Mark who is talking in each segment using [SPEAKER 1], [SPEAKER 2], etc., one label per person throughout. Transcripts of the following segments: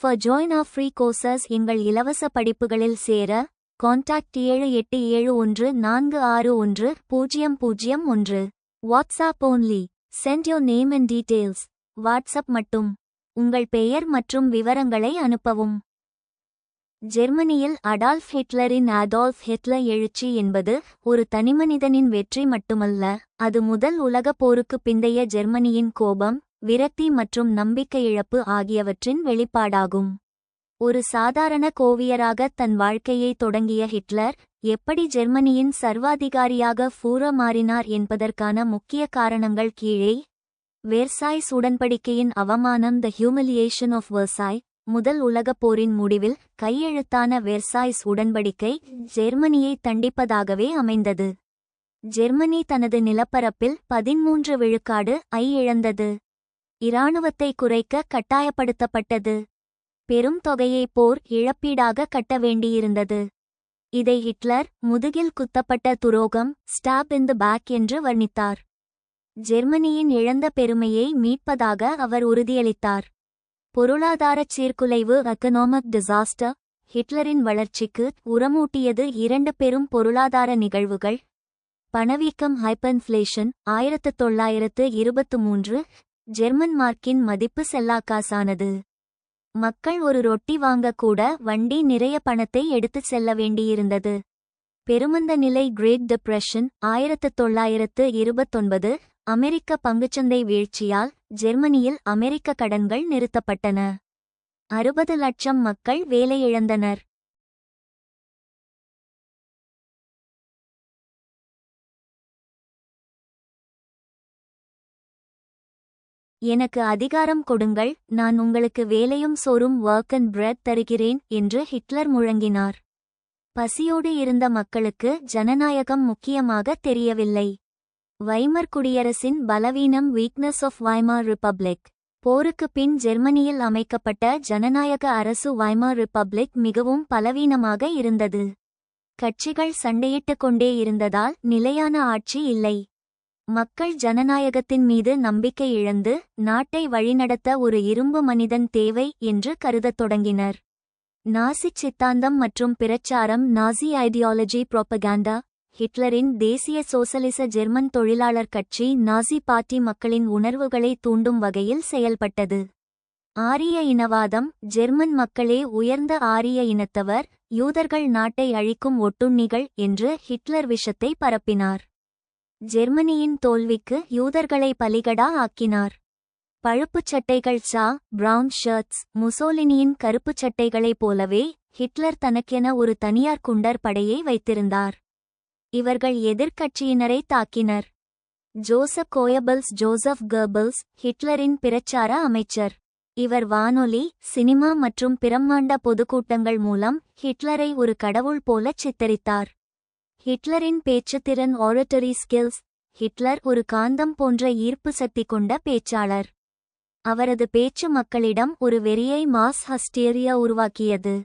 [SPEAKER 1] For join our free courses எங்கள் இலவச படிப்புகளில் சேர contact 7871461001. WhatsApp only. Send your name and details. WhatsApp மட்டும். உங்கள் பெயர் மற்றும் விவரங்களை அனுப்பவும். ஜெர்மனியில் அடால்ஃப் ஹிட்லரின் அடால்ஃப் ஹிட்லர் எழுச்சி என்பது ஒரு தனிமனிதனின் வெற்றி மட்டுமல்ல, அது முதல் உலகப் போருக்குப் பிந்தைய ஜெர்மனியின் கோபம், விரக்தி மற்றும் நம்பிக்கை இழப்பு ஆகியவற்றின் வெளிப்பாடாகும். ஒரு சாதாரண கோவியராக தன் வாழ்க்கையை தொடங்கிய ஹிட்லர் எப்படி ஜெர்மனியின் சர்வாதிகாரியாக மாறினார் என்பதற்கான முக்கிய காரணங்கள் கீழே. வெர்சாய்ஸ் உடன்படிக்கையின் அவமானம். த ஹியூமிலியேஷன் ஆஃப் வெர்சாய். முதல் உலகப் போரின் முடிவில் கையெழுத்தான வெர்சாய்ஸ் உடன்படிக்கை ஜெர்மனியை தண்டிப்பதாகவே அமைந்தது. ஜெர்மனி தனது நிலப்பரப்பில் 13 விழுக்காடு இழந்தது. இராணுவத்தை குறைக்க கட்டாயப்படுத்தப்பட்டது. பெரும் தொகையை போர் இழப்பீடாக கட்ட வேண்டியிருந்தது. இதை ஹிட்லர் முதுகில் குத்தப்பட்ட துரோகம், ஸ்டாப் இன் தி பேக் என்று வர்ணித்தார். ஜெர்மனியின் இழந்த பெருமையை மீட்பதாக அவர் உறுதியளித்தார். பொருளாதாரச் சீர்குலைவு. Economic disaster. ஹிட்லரின் வளர்ச்சிக்கு உரமூட்டியது 2 பெரும் பொருளாதார நிகழ்வுகள். பணவீக்கம். ஹைப்பர்இன்ஃப்ளேஷன். 1923 ஜெர்மன் மார்க்கின் மதிப்பு செல்லாக்காசானது. மக்கள் ஒரு ரொட்டி வாங்க கூட வண்டி நிறைய பணத்தை எடுத்துச் செல்ல வேண்டியிருந்தது. பெருமந்த நிலை. Great depression. 1929 அமெரிக்க பங்குச்சந்தை வீழ்ச்சியால் ஜெர்மனியில் அமெரிக்க கடன்கள் நிறுத்தப்பட்டன. 60 லட்சம் மக்கள் வேலை இழந்தனர். எனக்கு அதிகாரம் கொடுங்கள், நான் உங்களுக்கு வேலையும் சோறும் ஒர்க் அண்ட் பிரெட் தருகிறேன் என்று ஹிட்லர் முழங்கினார். பசியோடு இருந்த மக்களுக்கு ஜனநாயகம் முக்கியமாக தெரியவில்லை. வைமர் குடியரசின் பலவீனம். Weakness of Weimar republic. போருக்கு பின் ஜெர்மனியில் அமைக்கப்பட்ட ஜனநாயக அரசு வைமார் ரிப்பப்ளிக் மிகவும் பலவீனமாக இருந்தது. கட்சிகள் சண்டையிட்டுக் கொண்டே இருந்ததால் நிலையான ஆட்சி இல்லை. மக்கள் ஜனநாயகத்தின் மீது நம்பிக்கை இழந்து நாட்டை வழிநடத்த ஒரு இரும்பு மனிதன் தேவை என்று கருதத் தொடங்கினர். நாசி சித்தாந்தம் மற்றும் பிரச்சாரம். நாசி ஐடியாலஜி புரோபகண்டா. ஹிட்லரின் தேசிய சோசலிச ஜெர்மன் தொழிலாளர் கட்சி நாசி பார்ட்டி மக்களின் உணர்வுகளை தூண்டும் வகையில் செயல்பட்டது. ஆரிய இனவாதம். ஜெர்மன் மக்களே உயர்ந்த ஆரிய இனத்தவர், யூதர்கள் நாட்டை அழிக்கும் ஒட்டுண்ணிகள் என்று ஹிட்லர் விஷத்தை பரப்பினார். ஜெர்மனியின் தோல்விக்கு யூதர்களை பலிகடா ஆக்கினார். பழுப்புச் சட்டைகள். Brown shirts. முசோலினியின் கருப்புச் சட்டைகளைப் போலவே ஹிட்லர் தனக்கென ஒரு தனியார் குண்டர் படையை வைத்திருந்தார். இவர்கள் எதிர்க்கட்சியினரை தாக்கினர். Joseph Goebbels. ஜோசப் கோயபல்ஸ் ஹிட்லரின் பிரச்சார அமைச்சர். இவர் வானொலி, சினிமா மற்றும் பிரம்மாண்ட பொதுக்கூட்டங்கள் மூலம் ஹிட்லரை ஒரு கடவுள் போலச் சித்தரித்தார். ஹிட்லரின் பேச்சுத்திறன். Oratory skills. ஹிட்லர் ஒரு காந்தம் போன்ற ஈர்ப்பு சக்தி கொண்ட பேச்சாளர். அவரது பேச்சு மக்களிடம் ஒரு வெறியை மாஸ் ஹஸ்டீரியா உருவாக்கியது.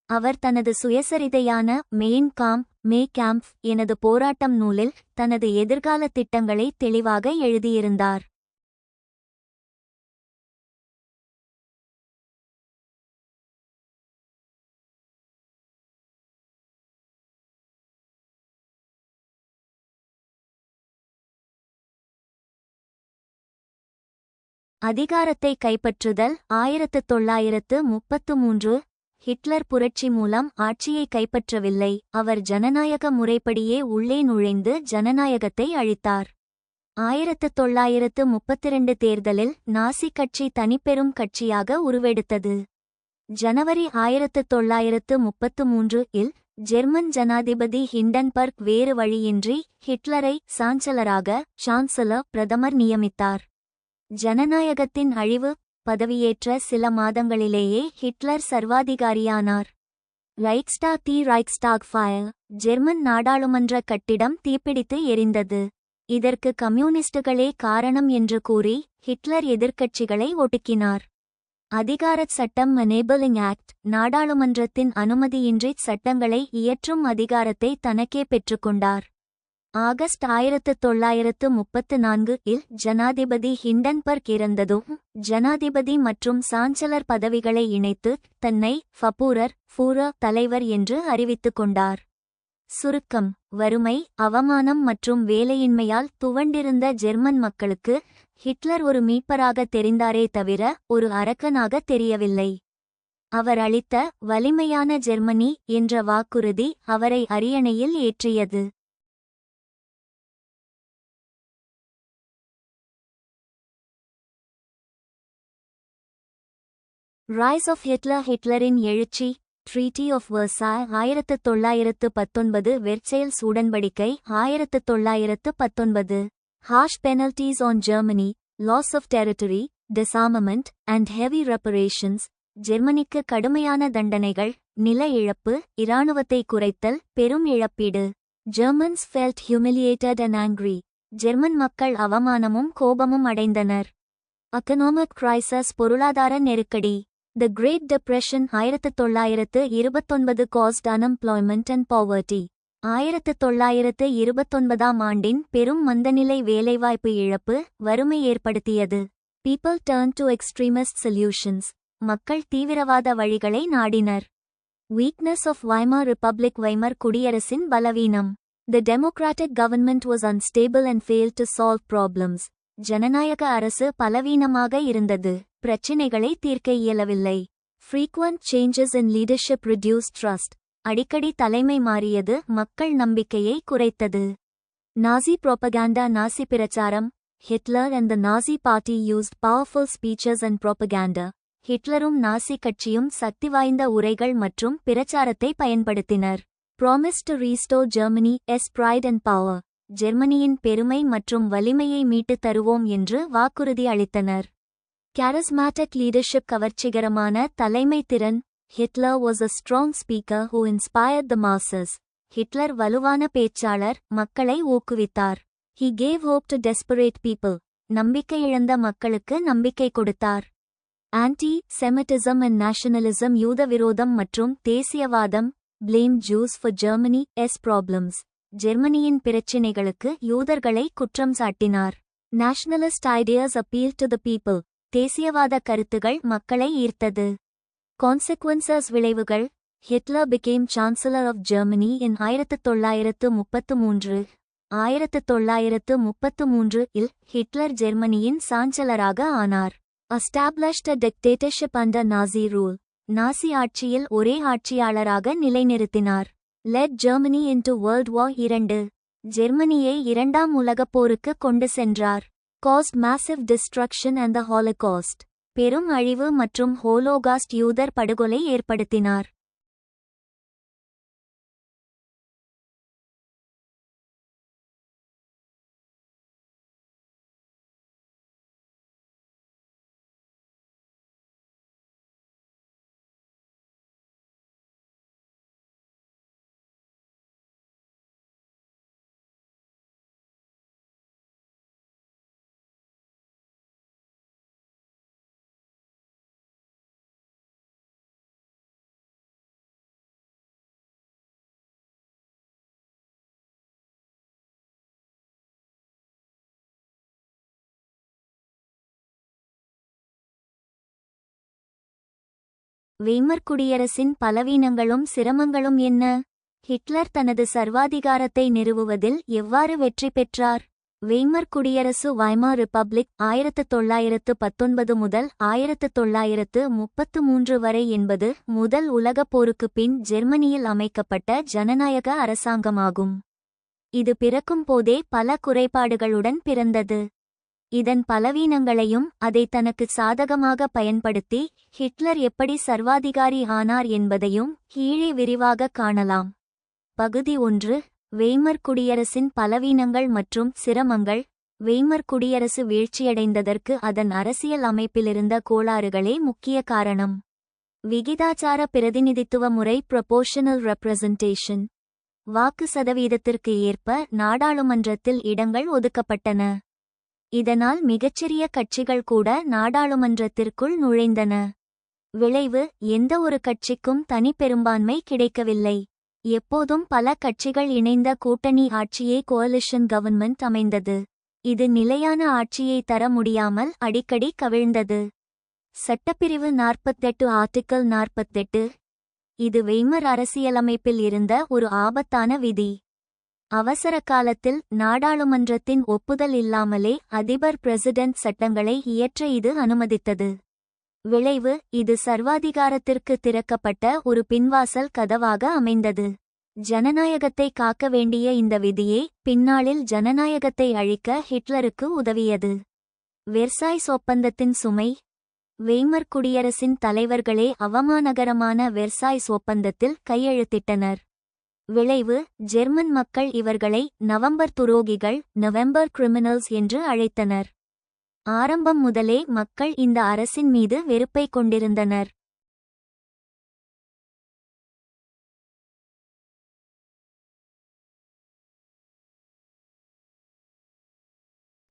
[SPEAKER 1] அவர் தனது சுயசரிதையான மெயின் காம்ப் மே கேம்ப் எனது போராட்டம் நூலில் தனது எதிர்கால திட்டங்களை தெளிவாக எழுதியிருந்தார். அதிகாரத்தை கைப்பற்றுதல். 1933 ஹிட்லர் புரட்சி மூலம் ஆட்சியை கைப்பற்றவில்லை, அவர் ஜனநாயக முறைப்படியே உள்ளே நுழைந்து ஜனநாயகத்தை அழித்தார். 1932 தேர்தலில் நாசி கட்சி தனிப்பெரும் கட்சியாக உருவெடுத்தது. ஜனவரி 1933 இல் ஜெர்மன் ஜனாதிபதி ஹிண்டன்பர்க் வேறு வழியின்றி ஹிட்லரை சான்சலர் பிரதமர் நியமித்தார். ஜனநாயகத்தின் அழிவு. பதவியேற்ற சில மாதங்களிலேயே ஹிட்லர் சர்வாதிகாரியானார். ரைக்ஸ்டாக் ஃபயர். ஜெர்மன் நாடாளுமன்ற கட்டிடம் தீப்பிடித்து எரிந்தது. இதற்கு கம்யூனிஸ்டுகளே காரணம் என்று கூறி ஹிட்லர் எதிர்க்கட்சிகளை ஒடுக்கினார். அதிகாரச் சட்டம். Enabling act. நாடாளுமன்றத்தின் அனுமதியின்றி சட்டங்களை இயற்றும் அதிகாரத்தை தனக்கே பெற்றுக்கொண்டார். ஆகஸ்ட் 1934 இல் ஜனாதிபதி ஹிண்டன்பர்க் இறந்ததும் ஜனாதிபதி மற்றும் சான்சலர் பதவிகளை இணைத்து தன்னை ஃபூரர் தலைவர் என்று அறிவித்துக் கொண்டார். சுருக்கம்: வறுமை, அவமானம் மற்றும் வேலையின்மையால் துவண்டிருந்த ஜெர்மன் மக்களுக்கு ஹிட்லர் ஒரு மீட்பராக தெரிந்தாரே தவிர ஒரு அரக்கனாக தெரியவில்லை. அவர் அளித்த வலிமையான ஜெர்மனி என்ற வாக்குறுதி அவரை அரியணையில் ஏற்றியது. Rice of Hitler. ஹிட்லரின் எழுச்சி. Treaty of வெர்சாய் 1919. வெர்சைல்ஸ் உடன்படிக்கை 1919. Harsh penalties on Germany, loss of territory, disarmament and heavy reparations. ஜெர்மனிக்கு கடுமையான தண்டனைகள், நில இழப்பு, இராணுவத்தை குறைத்தல், பெரும் இழப்பீடு. Germans felt humiliated and angry. German மக்கள் அவமானமும் கோபமும் அடைந்தனர். Economic crisis. பொருளாதார நெருக்கடி. The Great Depression 1929 caused unemployment and poverty. 1929 ஆண்டின் பெரும் மந்தநிலை வேலைவாய்ப்பு இழப்பு, வறுமை ஏற்படுத்தியது. People turned to extremist solutions. மக்கள் தீவிரவாத வழிகளை நாடினர். Weakness of Weimar Republic. Weimar குடியரசின் பலவீனம். The democratic government was unstable and failed to solve problems. ஜனநாயக அரசு பலவீனமாக இருந்தது, பிரச்சினைகளை தீர்க்க இயலவில்லை. Frequent changes in leadership reduced trust. அடிக்கடி தலைமை மாறியது மக்கள் நம்பிக்கையை குறைத்தது. நாசி propaganda. நாசி பிரச்சாரம். Hitler and the Nazi Party used powerful speeches and propaganda. ஹிட்லரும் நாசி கட்சியும் சக்தி வாய்ந்த உரைகள் மற்றும் பிரச்சாரத்தை பயன்படுத்தினர். Promised to restore Germany's pride and power. ஜெர்மனியின் பெருமை மற்றும் வலிமையை மீட்டு தருவோம் என்று வாக்குறுதி அளித்தனர். Charismatic leadership. கவர்ச்சிகரமான தலைமை திறன். Hitler was a strong speaker who inspired the masses. Hitler வலுவான பேச்சாளர், மக்களை ஊக்குவித்தார். He gave hope to desperate people. நம்பிக்கை இழந்த மக்களுக்கு நம்பிக்கை கொடுத்தார். Anti-Semitism and nationalism. யூத விரோதம் மற்றும் தேசியவாதம். Blame Jews for Germany's problems. ஜெர்மனியின் பிரச்சினைகளுக்கு யூதர்களை குற்றம் சாட்டினார். Nationalist ideas appealed to the people. தேசியவாத கருத்துகள் மக்களை ஈர்த்தது. Consequences. விளைவுகள். Hitler became Chancellor of Germany in 1933. 1933 will Hitler ஜெர்மனியின் சான்சலராக ஆனார். Established a dictatorship under Nazi rule. நாசி ஆட்சியில் ஒரே ஆட்சியாளராக நிலைநிறுத்தினார். Led Germany into World War II. ஜெர்மனியை இரண்டாம் உலகப் போருக்கு கொண்டு சென்றார். Caused massive destruction and the Holocaust. பெரும் அழிவு மற்றும் ஹோலோகாஸ்ட் யூதர் படுகொலை ஏற்படுத்தினார். வெய்மர் குடியரசின் பலவீனங்களும் சிரமங்களும் என்ன? ஹிட்லர் தனது சர்வாதிகாரத்தை நிறுவுவதில் எவ்வாறு வெற்றி பெற்றார்? வெய்மர் குடியரசு வைமார் ரிப்பப்ளிக் 1919 முதல் 1933 வரை என்பது முதல் உலகப் போருக்குப் பின் ஜெர்மனியில் அமைக்கப்பட்ட ஜனநாயக அரசாங்கமாகும். இது பிறக்கும் போதே பல குறைபாடுகளுடன் பிறந்தது. இதன் பலவீனங்களையும் அதை தனக்கு சாதகமாக பயன்படுத்தி ஹிட்லர் எப்படி சர்வாதிகாரி ஆனார் என்பதையும் கீழே விரிவாக காணலாம். பகுதி 1. வெய்மர் குடியரசின் பலவீனங்கள் மற்றும் சிரமங்கள். வெய்மர் குடியரசு வீழ்ச்சியடைந்ததற்கு அதன் அரசியல் அமைப்பிலிருந்த கோளாறுகளே முக்கிய காரணம். விகிதாச்சார பிரதிநிதித்துவ முறை ப்ரொபோர்ஷனல் ரெப்ரசன்டேஷன். வாக்கு சதவீதத்திற்கு ஏற்ப நாடாளுமன்றத்தில் இடங்கள் ஒதுக்கப்பட்டன. இதனால் மிகச்சிறிய கட்சிகள் கூட நாடாளுமன்றத்திற்குள் நுழைந்தன. விளைவு, எந்த ஒரு கட்சிக்கும் தனி பெரும்பான்மை கிடைக்கவில்லை. எப்போதும் பல கட்சிகள் இணைந்த கூட்டணி ஆட்சியே கோalition கவர்ன்மெண்ட் அமைந்தது. இது நிலையான ஆட்சியை தர முடியாமல் அடிக்கடி கவிழ்ந்தது. சட்டப்பிரிவு 48 ஆர்டிக்கிள் 48. இது வெய்மர் அரசியலமைப்பில் இருந்த ஒரு ஆபத்தான விதி. அவசர காலத்தில் நாடாளுமன்றத்தின் ஒப்புதல் இல்லாமலே அதிபர் பிரசிடென்ட் சட்டங்களை இயற்ற இது அனுமதித்தது. விளைவு, இது சர்வாதிகாரத்திற்கு திறக்கப்பட்ட ஒரு பின்வாசல் கதவாக அமைந்தது. ஜனநாயகத்தை காக்க வேண்டிய இந்த விதியே பின்னாளில் ஜனநாயகத்தை அழிக்க ஹிட்லருக்கு உதவியது. வெர்சாய்ஸ் ஒப்பந்தத்தின் சுமை. வெய்மர் குடியரசின் தலைவர்களே அவமானகரமான வெர்சாய்ஸ் ஒப்பந்தத்தில் கையெழுத்திட்டனர். விளைவு, ஜெர்மன் மக்கள் இவர்களை நவம்பர் துரோகிகள், நவம்பர் கிரிமினல்ஸ் என்று அழைத்தனர். ஆரம்பம் முதலே மக்கள் இந்த அரசின் மீது வெறுப்பை கொண்டிருந்தனர்.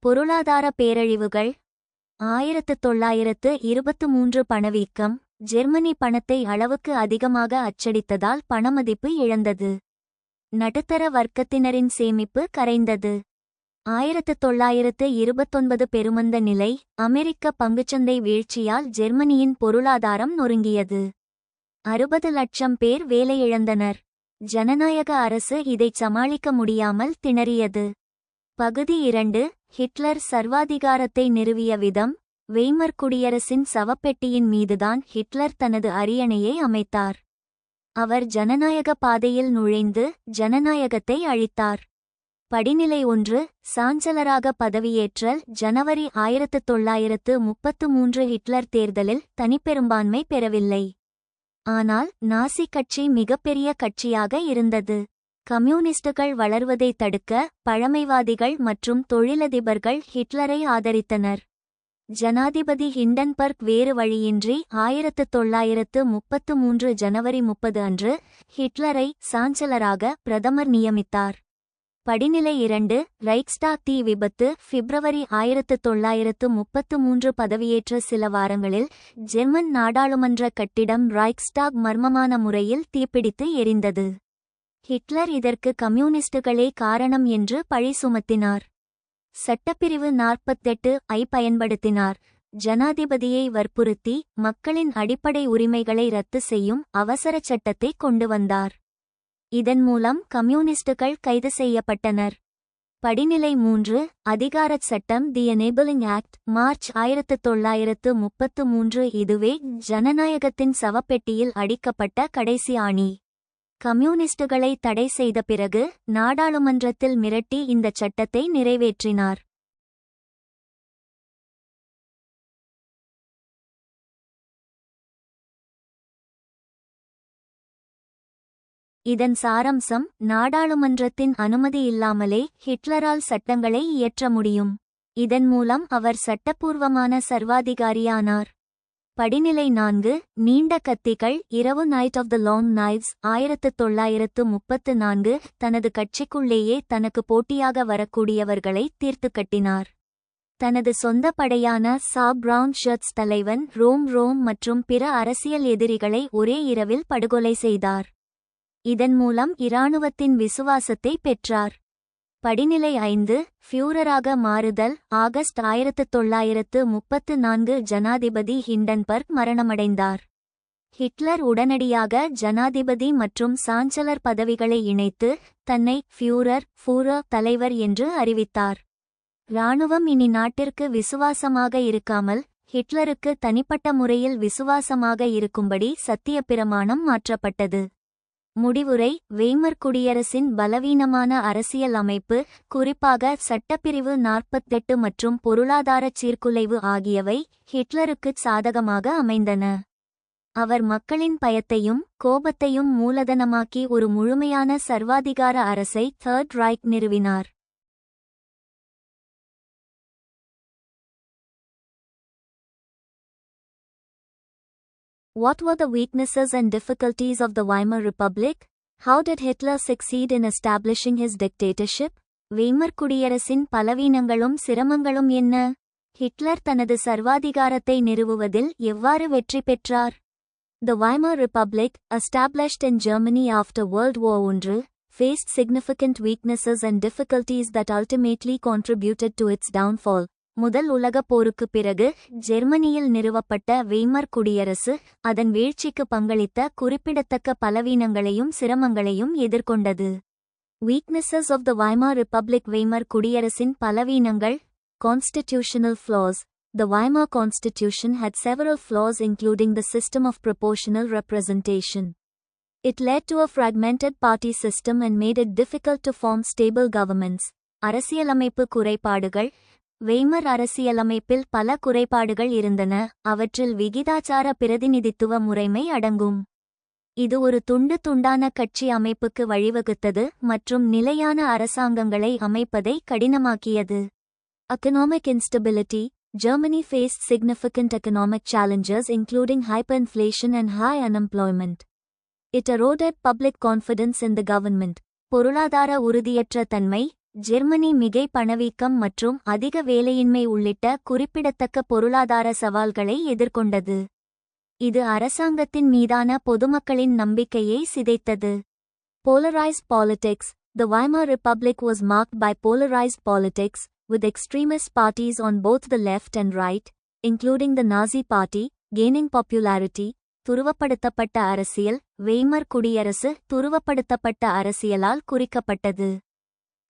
[SPEAKER 1] பொருளாதார பேரழிவுகள். 1923 பணவீக்கம். ஜெர்மனி பணத்தை அளவுக்கு அதிகமாக அச்சடித்ததால் பணமதிப்பு இழந்தது. நடுத்தர வர்க்கத்தினரின் சேமிப்பு கரைந்தது. 1929 பெருமந்த நிலை. அமெரிக்க பங்குச்சந்தை வீழ்ச்சியால் ஜெர்மனியின் பொருளாதாரம் நொறுங்கியது. 60 லட்சம் பேர் வேலையிழந்தனர். ஜனநாயக அரசு இதைச் சமாளிக்க முடியாமல் திணறியது. பகுதி 2. ஹிட்லர் சர்வாதிகாரத்தை நிறுவிய விதம். வெய்மர் குடியரசின் சவப்பெட்டியின் மீதுதான் ஹிட்லர் தனது அரியணையை அமைத்தார். அவர் ஜனநாயக பாதையில் நுழைந்து ஜனநாயகத்தை அழித்தார். படிநிலை 1. சான்சலராக பதவியேற்றல். ஜனவரி 1933 ஹிட்லர் தேர்தலில் தனிப்பெரும்பான்மை பெறவில்லை. ஆனால் நாசி கட்சி மிகப்பெரிய கட்சியாக இருந்தது. கம்யூனிஸ்டுகள் வளர்வதை தடுக்க பழமைவாதிகள் மற்றும் தொழிலதிபர்கள் ஹிட்லரை ஆதரித்தனர். ஜனாதிபதி ஹிண்டன்பர்க் வேறு வழியின்றி 1933 ஜனவரி 30 அன்று ஹிட்லரை சான்சலராக பிரதமர் நியமித்தார். படிநிலை 2. ரைக்ஸ்டாக் தீ விபத்து. பிப்ரவரி 1933 பதவியேற்ற சில வாரங்களில் ஜெர்மன் நாடாளுமன்ற கட்டிடம் ரைக்ஸ்டாக் மர்மமான முறையில் தீப்பிடித்து எரிந்தது. ஹிட்லர் இதற்கு கம்யூனிஸ்டுகளே காரணம் என்று பழி சுமத்தினார். சட்டப்பிரிவு 48 ஐ பயன்படுத்தினார். ஜனாதிபதியை வற்புறுத்தி மக்களின் அடிப்படை உரிமைகளை ரத்து செய்யும் அவசர சட்டத்தை கொண்டு வந்தார். இதன் மூலம் கம்யூனிஸ்டுகள் கைது செய்யப்பட்டனர். படிநிலை 3. அதிகாரச் சட்டம் தி எனேபிளிங் ஆக்ட். மார்ச் 1933. இதுவே ஜனநாயகத்தின் சவப்பெட்டியில் அடிக்கப்பட்ட கடைசி ஆணி. கம்யூனிஸ்டுகளை தடை செய்த பிறகு நாடாளுமன்றத்தில் மிரட்டி இந்த சட்டத்தை நிறைவேற்றினார். இதன் சாரம்சம், நாடாளுமன்றத்தின் அனுமதி இல்லாமலே ஹிட்லரால் சட்டங்களை இயற்ற முடியும். இதன் மூலம் அவர் சட்டப்பூர்வமான சர்வாதிகாரியானார். படிநிலை 4. நீண்ட கத்திகள். இரவு night of the long knives. 1934 தனது கட்சிக்குள்ளேயே தனக்கு போட்டியாக வரக்கூடியவர்களை தீர்த்து கட்டினார். தனது சொந்த படையான சா பிரவுன் ஷர்ட்ஸ் தலைவன் ரோம் மற்றும் பிற அரசியல் எதிரிகளை ஒரே இரவில் படுகொலை செய்தார். இதன் மூலம் இராணுவத்தின் விசுவாசத்தை பெற்றார். படிநிலை 5. ஃபியூரராக மாறுதல். ஆகஸ்ட் 1934 ஜனாதிபதி ஹிண்டன்பர்க் மரணமடைந்தார். ஹிட்லர் உடனடியாக ஜனாதிபதி மற்றும் சான்சலர் பதவிகளை இணைத்து தன்னை ஃபியூரர் தலைவர் என்று அறிவித்தார். இராணுவம் இனி நாட்டிற்கு விசுவாசமாக இருக்காமல் ஹிட்லருக்கு தனிப்பட்ட முறையில் விசுவாசமாக இருக்கும்படி சத்தியப்பிரமாணம் மாற்றப்பட்டது. முடிவுரை. வெய்மர் குடியரசின் பலவீனமான அரசியல் அமைப்பு, குறிப்பாக சட்டப்பிரிவு 48 மற்றும் பொருளாதாரச் சீர்குலைவு ஆகியவை ஹிட்லருக்குச் சாதகமாக அமைந்தன. அவர் மக்களின் பயத்தையும் கோபத்தையும் மூலதனமாக்கி ஒரு முழுமையான சர்வாதிகார அரசை தர்ட் ரைக் நிறுவினார். What were the weaknesses and difficulties of the Weimar Republic? How did Hitler succeed in establishing his dictatorship? Weimar குடியரசின் பலவீனங்களும் சிரமங்களும் என்ன? ஹிட்லர் தனது சர்வாதிகாரத்தை நிறுவுவதில் எவ்வாறு வெற்றி பெற்றார்? The Weimar Republic, established in Germany after World War I, faced significant weaknesses and difficulties that ultimately contributed to its downfall. முதல் உலகப் போருக்குப் பிறகு ஜெர்மனியில் நிறுவப்பட்ட வெய்மர் குடியரசு அதன் வீழ்ச்சிக்கு பங்களித்த குறிப்பிடத்தக்க பலவீனங்களையும் சிரமங்களையும் எதிர்கொண்டது. Weaknesses of the Weimar Republic. Weimar குடியரசின் பலவீனங்கள். Constitutional flaws. The Weimar Constitution had several flaws, including the system of proportional representation. It led to a fragmented party system and made it difficult to form stable governments. அரசியலமைப்பு குறைபாடுகள். Weimar அரசியலமைப்பில் பல குறைபாடுகள் இருந்தன, அவற்றில் விகிதாச்சார பிரதிநிதித்துவ முறைமை அடங்கும். இது ஒரு துண்டான கட்சி அமைப்புக்கு வழிவகுத்தது மற்றும் நிலையான அரசாங்கங்களை அமைப்பதை கடினமாக்கியது. Economic instability. Germany faced significant economic challenges including hyperinflation and high unemployment. It eroded public confidence in the government. பொருளாதார உறுதியற்ற தன்மை. ஜெர்மனி மிகை பணவீக்கம் மற்றும் அதிக வேலையின்மை உள்ளிட்ட குறிப்பிடத்தக்க பொருளாதார சவால்களை எதிர்கொண்டது. இது அரசாங்கத்தின் மீதான பொதுமக்களின் நம்பிக்கையை சிதைத்தது. Polarized politics. The Weimar Republic was marked by polarized politics, with extremist parties on both the left and right, including the Nazi Party, gaining popularity. துருவப்படுத்தப்பட்ட அரசியல். வெய்மர் குடியரசு துருவப்படுத்தப்பட்ட அரசியலால் குறிக்கப்பட்டது.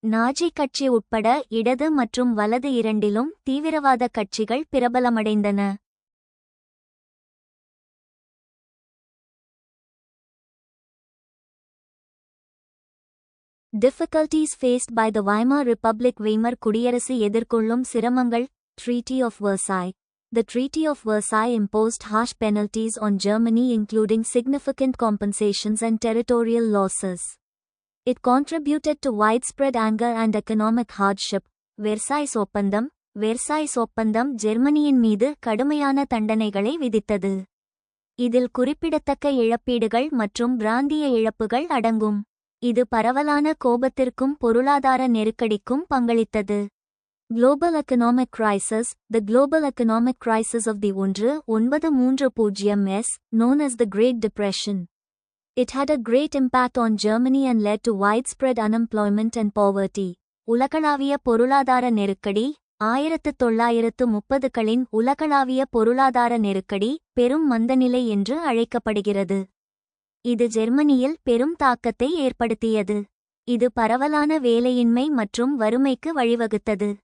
[SPEAKER 1] நாஜி கட்சி உட்பட இடது மற்றும் வலது இரண்டிலும் தீவிரவாத கட்சிகள் பிரபலமடைந்தன. Difficulties faced by the Weimar Republic. Weimar குடியரசு எதிர்கொள்ளும் சிரமங்கள். Treaty of Versailles. The Treaty of Versailles imposed harsh penalties on Germany, including significant compensations and territorial losses. It contributed to widespread anger and economic hardship. Versailles ஒப்பந்தம். Versailles ஒப்பந்தம் ஜெர்மனியின் மீது கடுமையான தண்டனைகளை விதித்தது. இதில் குறிப்பிடத்தக்க இழப்பீடுகள் மற்றும் பிராந்திய இழப்புகள் அடங்கும். இது பரவலான கோபத்திற்கும் பொருளாதார நெருக்கடிக்கும் பங்களித்தது. Global economic crisis. The global economic crisis of the 1930s, known as the Great Depression. It had a great impact on Germany and led to widespread unemployment and poverty. உலகளாவிய பொருளாதார நெருக்கடி. 1930களின் உலகளாவிய பொருளாதார நெருக்கடி பெரும் மந்தநிலை என்று அழைக்கப்படுகிறது. இது ஜெர்மனியில் பெரும் தாக்கத்தை ஏற்படுத்தியது. இது பரவலான வேலையின்மை மற்றும் வறுமைக்கு வழிவகுத்தது.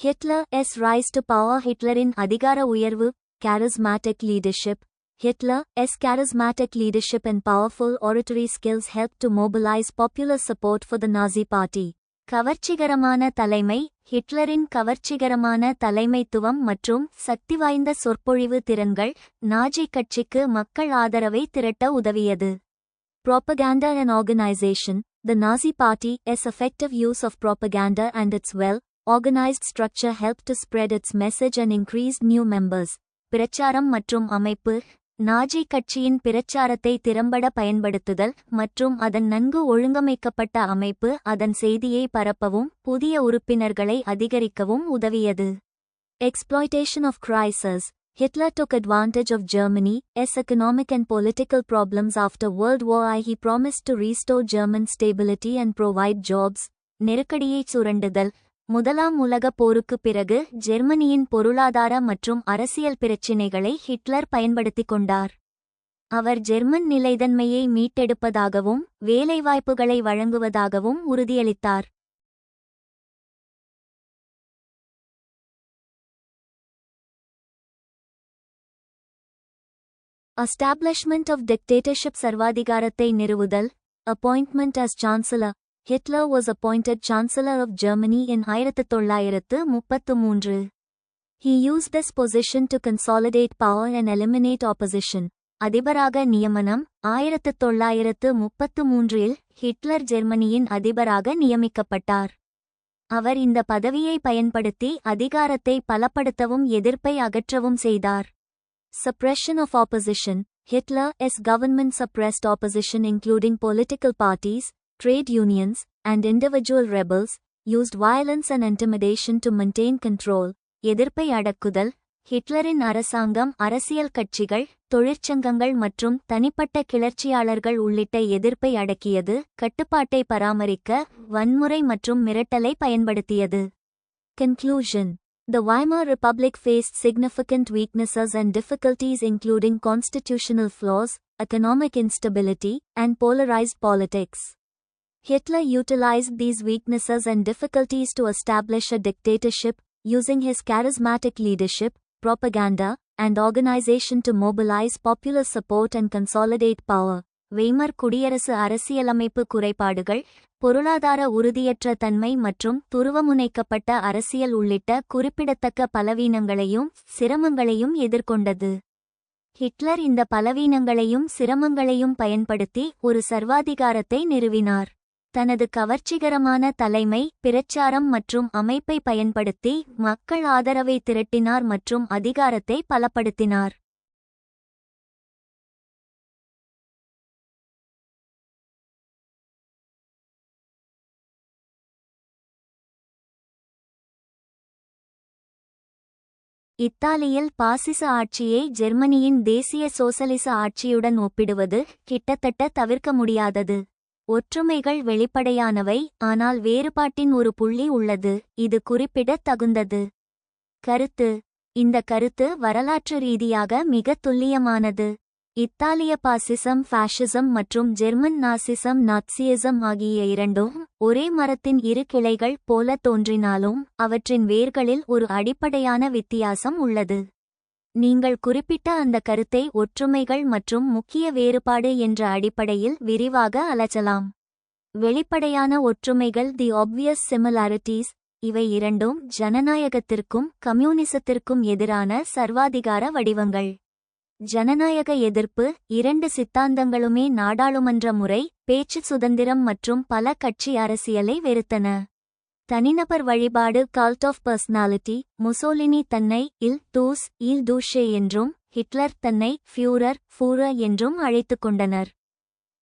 [SPEAKER 1] Hitler's rise to power. ஹிட்லரின் அதிகார உயர்வு. Charismatic leadership. Hitler's charismatic leadership and powerful oratory skills helped to mobilize popular support for the Nazi Party. கவர்ச்சிகரமான தலைமை. ஹிட்லரின் கவர்ச்சிகரமான தலைமைத்துவம் மற்றும் சக்திவாய்ந்த சொற்பொழிவு திறன்கள் நாஜி கட்சிக்கு மக்கள் ஆதரவை திரட்ட உதவியது. Propaganda and organization. The Nazi Party's effective use of propaganda and its well-organized structure helped to spread its message and increased new members. பிரச்சாரம் மற்றும் அமைப்பு. நாஜி கட்சியின் பிரச்சாரத்தை திறம்பட பயன்படுத்துதல் மற்றும் அதன் நன்கு ஒழுங்கமைக்கப்பட்ட அமைப்பு அதன் செய்தியை பரப்பவும் புதிய உறுப்பினர்களை அதிகரிக்கவும் உதவியது. Exploitation of crisis. Hitler took advantage of Germany's economic and political problems after World War I. He promised to restore German stability and provide jobs. நெருக்கடியை சுரண்டுதல். முதலாம் உலகப் போருக்குப் பிறகு ஜெர்மனியின் பொருளாதார மற்றும் அரசியல் பிரச்சினைகளை ஹிட்லர் பயன்படுத்திக் கொண்டார். அவர் ஜெர்மன் நிலைத்தன்மையை மீட்டெடுப்பதாகவும் வேலைவாய்ப்புகளை வழங்குவதாகவும் உறுதியளித்தார். Establishment of dictatorship. சர்வாதிகாரத்தை நிறுவுதல். Appointment as Chancellor. Hitler was appointed Chancellor of Germany in 1933. He used this position to consolidate power and eliminate opposition. அதிபராக நியமனம். 1933இல் ஹிட்லர் ஜெர்மனியின் அதிபராக நியமிக்கப்பட்டார். அவர் இந்த பதவியை பயன்படுத்தி அதிகாரத்தை பலப்படுத்தவும் எதிர்ப்பை அகற்றவும் செய்தார். Suppression of opposition. Hitler's government suppressed opposition, including political parties, trade unions, and individual rebels, used violence and intimidation to maintain control. எதிர்ப்பை அடக்குதல். ஹிட்லரின் அரசாங்கம் அரசியல் கட்சிகள், தொழிற்சங்கங்கள் மற்றும் தனிப்பட்ட கிளர்ச்சியாளர்கள் உள்ளிட்ட எதிர்ப்பை அடக்கியது, கட்டுப்பாட்டை பராமரிக்க வன்முறை மற்றும் மிரட்டலை பயன்படுத்தியது. Conclusion. The Weimar Republic faced significant weaknesses and difficulties including constitutional flaws, economic instability, and polarized politics. Hitler utilized these weaknesses and difficulties to establish a dictatorship, using his charismatic leadership, propaganda, and organization to mobilize popular support and consolidate power. Weimar குடியரசு அரசியலமைப்பு குறைபாடுகள், பொருளாதார உறுதியற்ற தன்மை மற்றும் துருவமுனைக்கப்பட்ட அரசியல் உள்ளிட்ட குறிப்பிடத்தக்க பலவீனங்களையும் சிரமங்களையும் எதிர்கொண்டது. ஹிட்லர் இந்த பலவீனங்களையும் சிரமங்களையும் பயன்படுத்தி ஒரு சர்வாதிகாரத்தை நிறுவினார். தனது கவர்ச்சிகரமான தலைமை, பிரச்சாரம் மற்றும் அமைப்பை பயன்படுத்தி மக்கள் ஆதரவை திரட்டினார் மற்றும் அதிகாரத்தை பலப்படுத்தினார். இத்தாலியில் பாசிச ஆட்சியை ஜெர்மனியின் தேசிய சோசலிச ஆட்சியுடன் ஒப்பிடுவது கிட்டத்தட்ட தவிர்க்க முடியாதது. ஒற்றுமைகள் வெளிப்படையானவை, ஆனால் வேறுபாட்டின் ஒரு புள்ளி உள்ளது, இது குறிப்பிடத் தகுந்தது. கருத்து. இந்த கருத்து வரலாற்று ரீதியாக மிக துல்லியமானது. இத்தாலிய பாசிசம் ஃபாஷிசம் மற்றும் ஜெர்மன் நாசிசம் நாட்சியிசம் ஆகிய இரண்டும் ஒரே மரத்தின் இரு கிளைகள் போல தோன்றினாலும் அவற்றின் வேர்களில் ஒரு அடிப்படையான வித்தியாசம் உள்ளது. நீங்கள் குறிப்பிட்ட அந்த கருத்தை ஒற்றுமைகள் மற்றும் முக்கிய வேறுபாடு என்ற அடிப்படையில் விரிவாக அலசலாம். வெளிப்படையான ஒற்றுமைகள், தி ஆப்வியஸ் சிமிலாரிட்டிஸ். இவை இரண்டும் ஜனநாயகத்திற்கும் கம்யூனிசத்திற்கும் எதிரான சர்வாதிகார வடிவங்கள். ஜனநாயக எதிர்ப்பு. இரண்டு சித்தாந்தங்களுமே நாடாளுமன்ற முறை, பேச்சு சுதந்திரம் மற்றும் பல கட்சி அரசியலை வெறுத்தன. தனிநபர் வழிபாடு, கல்ட் ஆஃப் பர்சனாலிட்டி. முசோலினி தன்னை இல் தூஸ் இல் தூஷே என்றும் ஹிட்லர் தன்னை ஃபியூரர் ஃபூரர் என்றும் அழைத்துக் கொண்டனர்.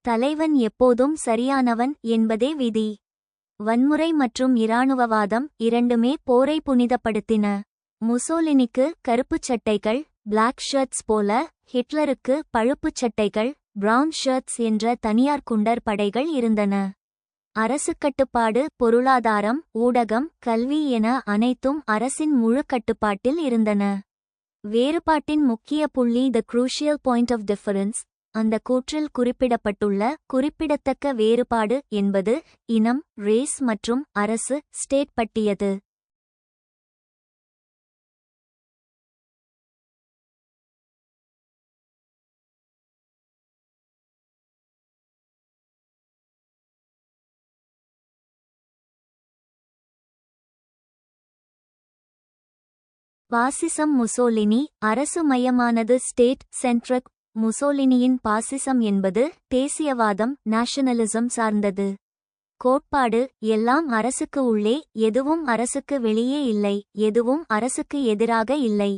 [SPEAKER 1] தலைவன் எப்போதும் சரியானவன் என்பதே விதி. வன்முறை மற்றும் இராணுவவாதம் இரண்டுமே போரை புனிதப்படுத்தின. முசோலினிக்கு கருப்புச் சட்டைகள், பிளாக் ஷர்ட்ஸ் போல, ஹிட்லருக்கு பழுப்புச் சட்டைகள், பிரவுன் ஷர்ட்ஸ் என்ற தனியார் குண்டர் படைகள் இருந்தன. அரசு கட்டுப்பாடு, பொருளாதாரம், ஊடகம், கல்வி என அனைத்தும் அரசின் முழு கட்டுப்பாட்டில் இருந்தன. வேறுபாட்டின் முக்கிய புள்ளி, த க்ரூஷியல் பாயிண்ட் ஆஃப் டிஃபரன்ஸ். அந்த கூற்றில் குறிப்பிடப்பட்டுள்ள குறிப்பிடத்தக்க வேறுபாடு என்பது இனம், ரேஸ் மற்றும் அரசு ஸ்டேட் பற்றியது. பாசிசம். முசோலினி அரசு மையமானது, ஸ்டேட் சென்ட்ரிக். முசோலினியின் பாசிசம் என்பது தேசியவாதம், நேஷனலிசம் சார்ந்தது. கோட்பாடு: எல்லாம் அரசுக்கு உள்ளே, எதுவும் அரசுக்கு வெளியே இல்லை, எதுவும் அரசுக்கு எதிராக இல்லை.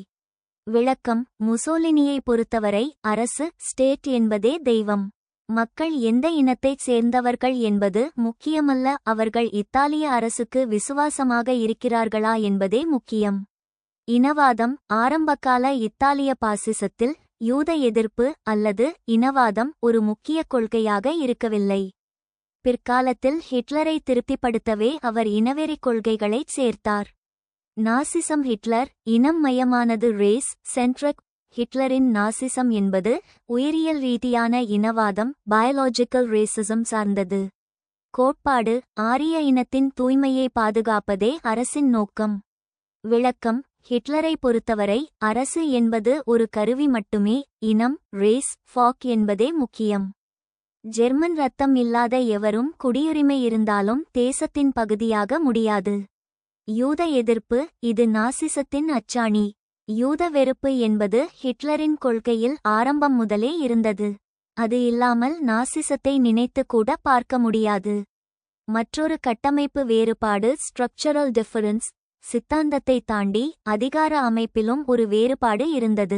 [SPEAKER 1] விளக்கம்: முசோலினியை பொறுத்தவரை அரசு, ஸ்டேட் என்பதே தெய்வம். மக்கள் எந்த இனத்தைச் சேர்ந்தவர்கள் என்பது முக்கியமல்ல, அவர்கள் இத்தாலிய அரசுக்கு விசுவாசமாக இருக்கிறார்களா என்பதே முக்கியம். இனவாதம். ஆரம்பகால இத்தாலிய பாசிசத்தில் யூத எதிர்ப்பு அல்லது இனவாதம் ஒரு முக்கிய கொள்கையாக இருக்கவில்லை. பிற்காலத்தில் ஹிட்லரை திருப்திப்படுத்தவே அவர் இனவெறி கொள்கைகளைச் சேர்த்தார். நாசிசம். ஹிட்லர் இனம் மையமானது, ரேஸ் சென்ட்ரிக். ஹிட்லரின் நாசிசம் என்பது உயிரியல் ரீதியான இனவாதம், பயாலஜிக்கல் ரேசிசம் சார்ந்தது. கோட்பாடு: ஆரிய இனத்தின் தூய்மையை பாதுகாப்பதே அரசின் நோக்கம். விளக்கம்: ஹிட்லரை பொறுத்தவரை அரசு என்பது ஒரு கருவி மட்டுமே, இனம், ரேஸ், ஃபாக் என்பதே முக்கியம். ஜெர்மன் இரத்தம் இல்லாத எவரும் குடியுரிமை இருந்தாலும் தேசத்தின் பகுதியாக முடியாது. யூத எதிர்ப்பு. இது நாசிசத்தின் அச்சாணி. யூத வெறுப்பு என்பது ஹிட்லரின் கொள்கையில் ஆரம்பம் முதலே இருந்தது. அது இல்லாமல் நாசிசத்தை நினைத்து கூட பார்க்க முடியாது. மற்றொரு கட்டமைப்பு வேறுபாடு, ஸ்ட்ரக்சரல் டிஃபரன்ஸ். சித்தாந்தத்தை தாண்டி அதிகார அமைப்பிலும் ஒரு வேறுபாடு இருந்தது.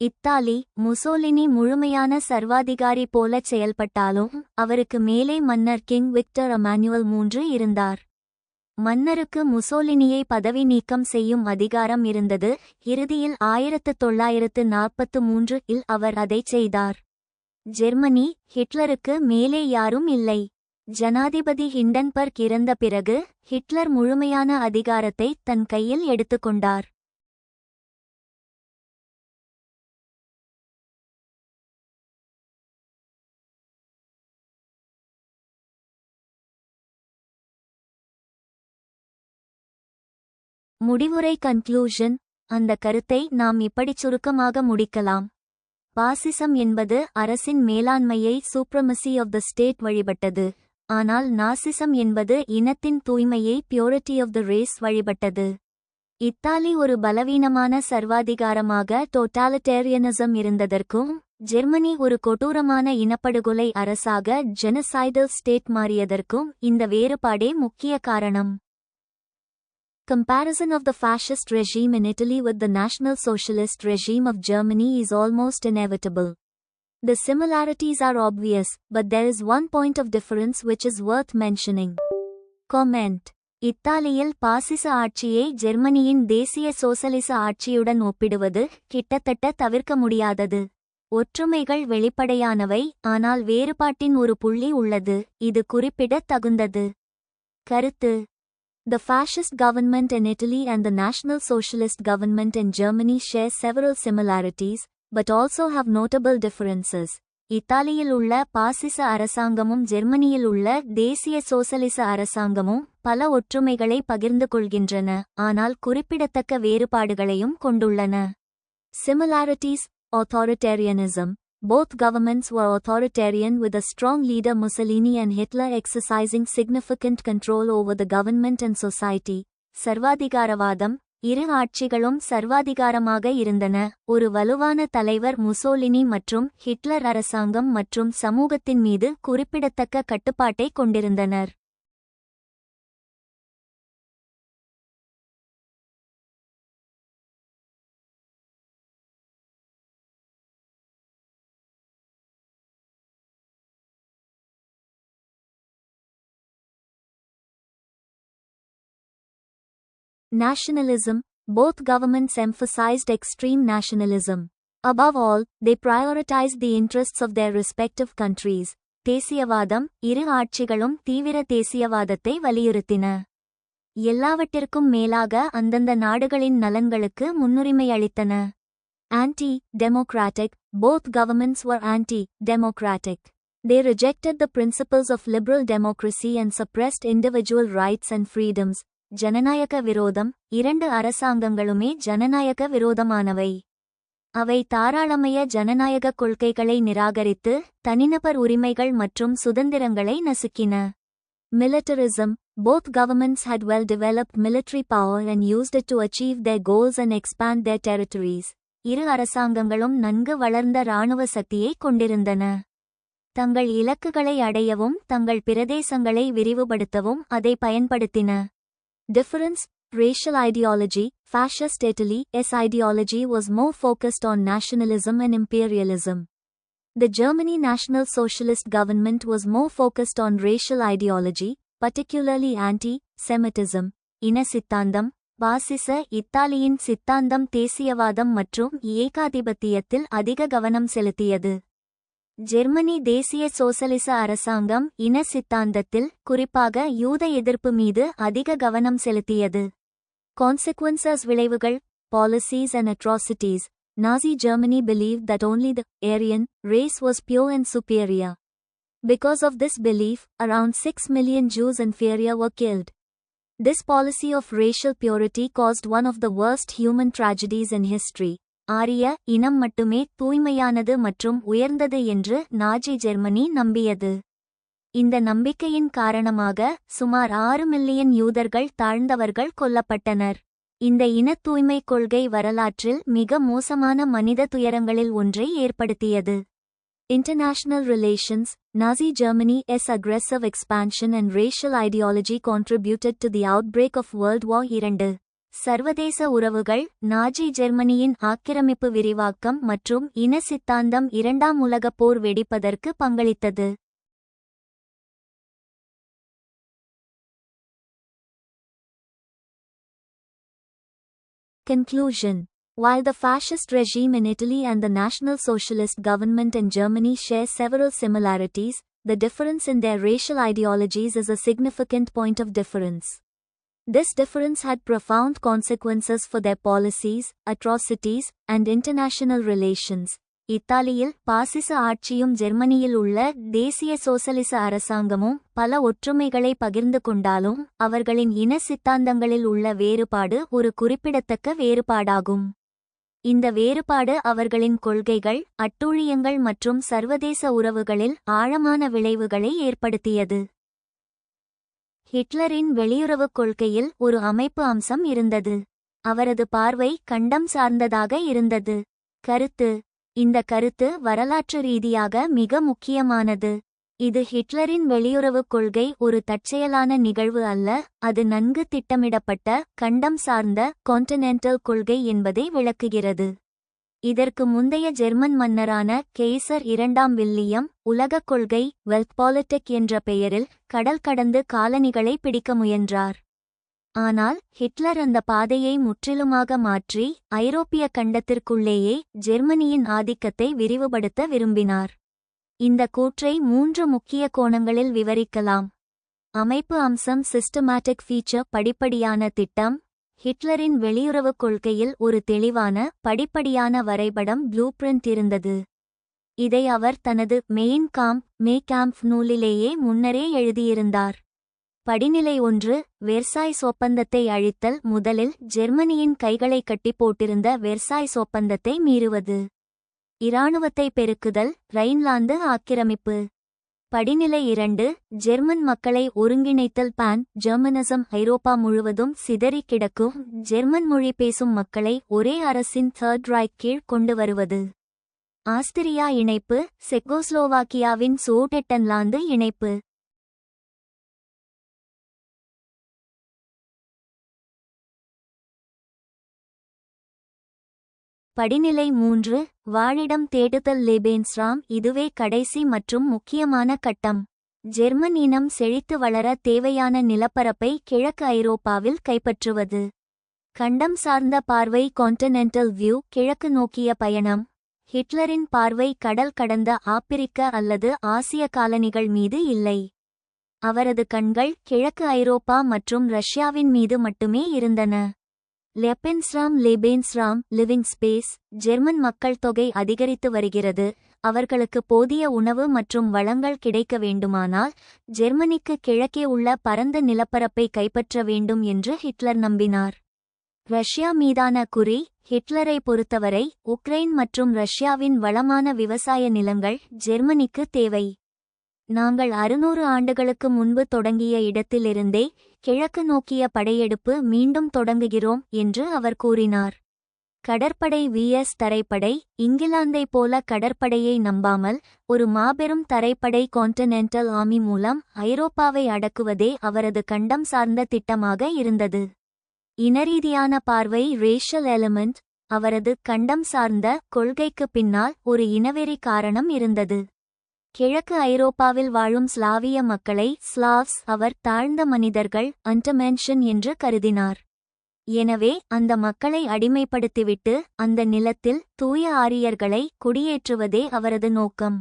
[SPEAKER 1] இத்தாலி. முசோலினி முழுமையான சர்வாதிகாரி போலச் செயல்பட்டாலும் அவருக்கு மேலே மன்னர் கிங் விக்டர் எமானுவேல் III இருந்தார். மன்னருக்கு முசோலினியை பதவி நீக்கம் செய்யும் அதிகாரம் இருந்தது. இறுதியில் 1943 இல் அவர் அதைச் செய்தார். ஜெர்மனி, ஹிட்லருக்கு மேலே யாரும் இல்லை. ஜனாதிபதி ஹிண்டன்பர்க் இறந்த பிறகு ஹிட்லர் முழுமையான அதிகாரத்தை தன் கையில் எடுத்துக்கொண்டார். முடிவுரை கன்க்ளூஷன். அந்த கருத்தை நாம் இப்படிச் சுருக்கமாக முடிக்கலாம். பாசிசம் என்பது அரசின் மேலாண்மையை சூப்ரமசி ஆஃப் த ஸ்டேட் வழிபட்டது. ஆனால் நாசிசம் என்பது இனத்தின் தூய்மையை பியூரிட்டி ஆஃப் த ரேஸ் வழிபட்டது. இத்தாலி ஒரு பலவீனமான சர்வாதிகாரமாக டோட்டாலிட்டேரியனிசம் இருந்ததற்கும், ஜெர்மனி ஒரு கொடூரமான இனப்படுகொலை அரசாக ஜெனசைடல் ஸ்டேட் மாறியதற்கும் இந்த வேறுபாடே முக்கிய காரணம். Comparison of the fascist regime in Italy with the National Socialist regime of Germany is almost inevitable. The similarities are obvious, but there is one point of difference which is worth mentioning. Comment. இத்தாலியில் பாசிச ஆட்சியை ஜெர்மனியின் தேசிய சோசலிச ஆட்சியுடன் ஒப்பிடுவது கிட்டத்தட்ட தவிர்க்க முடியாதது. ஒற்றுமைகள் வெளிப்படையானவை, ஆனால் வேறுபாட்டின் ஒரு புள்ளி உள்ளது, இது குறிப்பிடத் தகுந்தது. கருத்து. The fascist government in Italy and the National Socialist government in Germany share several similarities, but also have notable differences. இத்தாலியில் உள்ள பாசிச அரசாங்கமும் ஜெர்மனியில் உள்ள தேசிய சோசலிச அரசாங்கமும் பல ஒற்றுமைகளை பகிர்ந்து கொள்கின்றன, ஆனால் குறிப்பிடத்தக்க வேறுபாடுகளையும் கொண்டுள்ளன. Similarities. Authoritarianism. Both governments were authoritarian with a strong leader Mussolini and Hitler exercising significant control over the government and society. சர்வாதிகாரவாதம். இரு ஆட்சிகளும் சர்வாதிகாரமாக இருந்தன, ஒரு வலுவான தலைவர் முசோலினி மற்றும் ஹிட்லர் அரசாங்கம் மற்றும் சமூகத்தின் மீது குறிப்பிடத்தக்க கட்டுப்பாட்டை கொண்டிருந்தனர். Nationalism. Both governments emphasized extreme nationalism. Above all, they prioritized the interests of their respective countries. தேசியவாதம். இரு ஆட்சிகளும் தீவிர தேசியவாதத்தை வலியுறுத்தின. எல்லாவற்றிற்கும் மேலாக அந்தந்த நாடுகளின் நலன்களுக்கு முன்னுரிமை அளித்தன. Anti-democratic. Both governments were anti-democratic. They rejected the principles of liberal democracy and suppressed individual rights and freedoms. ஜனநாயக விரோதம். இரண்டு அரசாங்கங்களுமே ஜனநாயக விரோதமானவை. அவை தாராளமய ஜனநாயக கொள்கைகளை நிராகரித்து தனிநபர் உரிமைகள் மற்றும் சுதந்திரங்களை நசுக்கின. Militarism. Both governments had well-developed military power and used it to achieve their goals and expand their territories. இரு அரசாங்கங்களும் நன்கு வளர்ந்த இராணுவ சக்தியை கொண்டிருந்தன. தங்கள் இலக்குகளை அடையவும் தங்கள் பிரதேசங்களை விரிவுபடுத்தவும் அதை பயன்படுத்தின. Difference. Racial ideology. Fascist Italy's ideology was more focused on nationalism and imperialism. The Germany National Socialist government was more focused on racial ideology, particularly anti-Semitism. இன சித்தாந்தம். பாசிச இத்தாலியின் சித்தாந்தம் தேசியவாதம் மற்றும் ஏகாதிபத்தியத்தில் அதிக கவனம் செலுத்தியது. ஜெர்மனி தேசிய சோசலிச அரசாங்கம் இன சித்தாந்தத்தில், குறிப்பாக யூத எதிர்ப்பு மீது அதிக கவனம் செலுத்தியது. Consequences. விளைவுகள். Policies and atrocities. Nazi Germany believed that only the Aryan race was pure and superior. Because of this belief, around 6 million Jews inferior were killed. This policy of racial purity caused one of the worst human tragedies in history. ஆரிய இனம் மட்டுமே தூய்மையானது மற்றும் உயர்ந்தது என்று Nazi Germany நம்பியது. இந்த நம்பிக்கையின் காரணமாக சுமார் 6 மில்லியன் யூதர்கள் தாழ்ந்தவர்கள் கொல்லப்பட்டனர். இந்த இன தூய்மை கொள்கை வரலாற்றில் மிக மோசமான மனித துயரங்களில் ஒன்றை ஏற்படுத்தியது. International relations. Nazi Germany's aggressive expansion and racial ideology contributed to the outbreak of World War II. சர்வதேச உறவுகள். நாஜி ஜெர்மனியின் ஆக்கிரமிப்பு விரிவாக்கம் மற்றும் இன சித்தாந்தம் இரண்டாம் உலகப் போர் வெடிப்பதற்கு பங்களித்தது. Conclusion. While the fascist regime in Italy and the National Socialist government in Germany share several similarities, the difference in their racial ideologies is a significant point of difference. This difference had profound consequences for their policies, atrocities, and international relations. இத்தாலியில் பாசிச ஆட்சியும் ஜெர்மனியில் உள்ள தேசிய சோசலிச அரசாங்கமும் பல ஒற்றுமைகளை பகிர்ந்து கொண்டாலும் அவர்களின் இன சித்தாந்தங்களில் உள்ள வேறுபாடு ஒரு குறிப்பிடத்தக்க வேறுபாடாகும். இந்த வேறுபாடு அவர்களின் கொள்கைகள், அட்டூழியங்கள் மற்றும் சர்வதேச உறவுகளில் ஆழமான விளைவுகளை ஏற்படுத்தியது. ஹிட்லரின் வெளியுறவுக் கொள்கையில் ஒரு அமைப்பு அம்சம் இருந்தது. அவரது பார்வை கண்டம் சார்ந்ததாக இருந்தது. கருத்து. இந்த கருத்து வரலாற்று ரீதியாக மிக முக்கியமானது. இது ஹிட்லரின் வெளியுறவுக் கொள்கை ஒரு தற்செயலான நிகழ்வு அல்ல, அது நன்கு திட்டமிடப்பட்ட, கண்டம் சார்ந்த கான்டினென்டல் கொள்கை என்பதை விளக்குகிறது. இதற்கு முந்தைய ஜெர்மன் மன்னரான கெய்சர் இரண்டாம் வில்லியம் உலகக் கொள்கை வெல்ட்பாலிடிக் என்ற பெயரில் கடல் கடந்து காலனிகளை பிடிக்க முயன்றார். ஆனால் ஹிட்லர் அந்த பாதையை முற்றிலுமாக மாற்றி ஐரோப்பிய கண்டத்திற்குள்ளேயே ஜெர்மனியின் ஆதிக்கத்தை விரிவுபடுத்த விரும்பினார். இந்த கூற்றை 3 முக்கிய கோணங்களில் விவரிக்கலாம். அமைப்பு அம்சம் சிஸ்டமேட்டிக் ஃபீச்சர் படிப்படியான திட்டம். ஹிட்லரின் வெளியுறவுக் கொள்கையில் ஒரு தெளிவான, படிப்படியான வரைபடம் ப்ளூபிரிண்ட் இருந்தது. இதை அவர் தனது மெயின் காம்ப் நூலிலேயே முன்னரே எழுதியிருந்தார். படிநிலை 1 வெர்சாய்ஸ் ஒப்பந்தத்தை அழித்தல். முதலில் ஜெர்மனியின் கைகளை கட்டி போட்டிருந்த வெர்சாய்ஸ் ஒப்பந்தத்தை மீறுவது. இராணுவத்தை பெருக்குதல், ரைன்லாந்து ஆக்கிரமிப்பு. படிநிலை 2 ஜெர்மன் மக்களை ஒருங்கிணைத்தல். பான் ஜெர்மனிசம். ஐரோப்பா முழுவதும் சிதறி கிடக்கும் ஜெர்மன் மொழி பேசும் மக்களை ஒரே அரசின் தர்ட் ரைக் கீழ் கொண்டு வருவது. ஆஸ்திரியா இணைப்பு, செக்கோஸ்லோவாக்கியாவின் சூடெட்டன்லாந்து இணைப்பு. படிநிலை 3 வாழிடம் தேடுதல். லேபேன்ஸ்ராம். இதுவே கடைசி மற்றும் முக்கியமான கட்டம். ஜெர்மன் இனம் செழித்து வளர தேவையான நிலப்பரப்பை கிழக்கு ஐரோப்பாவில் கைப்பற்றுவது. கண்டம் சார்ந்த பார்வை கான்டினென்டல் வியூ. கிழக்கு நோக்கிய பயணம். ஹிட்லரின் பார்வை கடல் கடந்த ஆப்பிரிக்க அல்லது ஆசிய காலனிகள் மீது இல்லை. அவரது கண்கள் கிழக்கு ஐரோப்பா மற்றும் ரஷ்யாவின் மீது மட்டுமே இருந்தன. லேபேன்ஸ்ராம் லிவிங் ஸ்பேஸ். ஜெர்மன் மக்கள் தொகை அதிகரித்து வருகிறது. அவர்களுக்கு போதிய உணவு மற்றும் வளங்கள் கிடைக்க வேண்டுமானால் ஜெர்மனிக்கு கிழக்கே உள்ள பரந்த நிலப்பரப்பை கைப்பற்ற வேண்டும் என்று ஹிட்லர் நம்பினார். ரஷ்யா மீதான குறி. ஹிட்லரை பொறுத்தவரை உக்ரைன் மற்றும் ரஷ்யாவின் வளமான விவசாய நிலங்கள் ஜெர்மனிக்கு தேவை. நாங்கள் 600 ஆண்டுகளுக்கு முன்பு தொடங்கிய இடத்திலிருந்தே கிழக்கு நோக்கிய படையெடுப்பு மீண்டும் தொடங்குகிறோம் என்று அவர் கூறினார். கடற்படை vs தரைப்படை. இங்கிலாந்தைப் போல கடற்படையை நம்பாமல் ஒரு மாபெரும் தரைப்படை கான்டினென்டல் ஆர்மி மூலம் ஐரோப்பாவை அடக்குவதே அவரது கண்டம் சார்ந்த திட்டமாக இருந்தது. இனரீதியான பார்வை ரேஷியல் எலிமெண்ட். அவரது கண்டம் சார்ந்த கொள்கைக்கு பின்னால் ஒரு இனவெறி காரணம் இருந்தது. கிழக்கு ஐரோப்பாவில் வாழும் ஸ்லாவிய மக்களை ஸ்லாவ்ஸ் அவர் தாழ்ந்த மனிதர்கள் அன்டமென்ஷன் என்று கருதினார். எனவே அந்த மக்களை அடிமைப்படுத்திவிட்டு அந்த நிலத்தில் தூய ஆரியர்களை குடியேற்றுவதே அவரது நோக்கம்.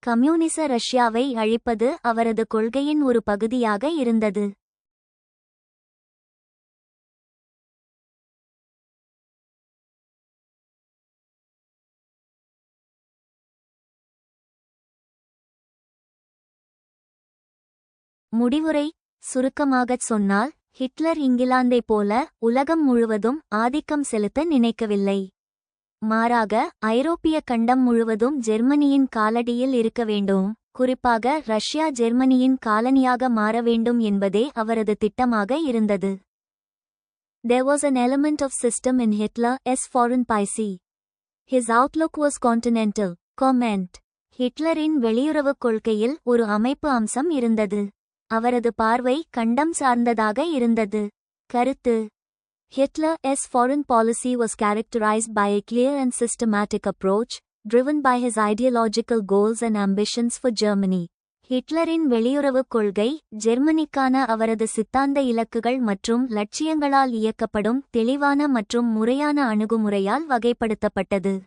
[SPEAKER 1] கம்யூனிச ரஷ்யாவை அழிப்பது அவரது கொள்கையின் ஒரு பகுதியாக இருந்தது. முடிவுரை. சுருக்கமாகச் சொன்னால் ஹிட்லர் இங்கிலாந்தைப் போல உலகம் முழுவதும் ஆதிக்கம் செலுத்த நினைக்கவில்லை. மாறாக ஐரோப்பிய கண்டம் முழுவதும் ஜெர்மனியின் காலடியில் இருக்க வேண்டும், குறிப்பாக ரஷ்யா ஜெர்மனியின் காலனியாக மாற வேண்டும் என்பதே அவரது திட்டமாக இருந்தது. There was an element of system in Hitler's foreign policy. His outlook was continental. Comment. ஹிட்லரின் வெளியுறவுக் கொள்கையில் ஒரு அமைப்பு அம்சம் இருந்தது. அவரது பார்வை கண்டம் சார்ந்ததாக இருந்தது. கருத்து. Hitler's foreign policy was characterized by a clear and systematic approach, driven by his ideological goals and ambitions for Germany. ஹிட்லரின் வெளியுறவுக் கொள்கை ஜெர்மனிக்கான அவரது சித்தாந்த இலக்குகள் மற்றும் லட்சியங்களால் இயக்கப்படும் தெளிவான மற்றும் முறையான அணுகுமுறையால் வகைப்படுத்தப்பட்டது.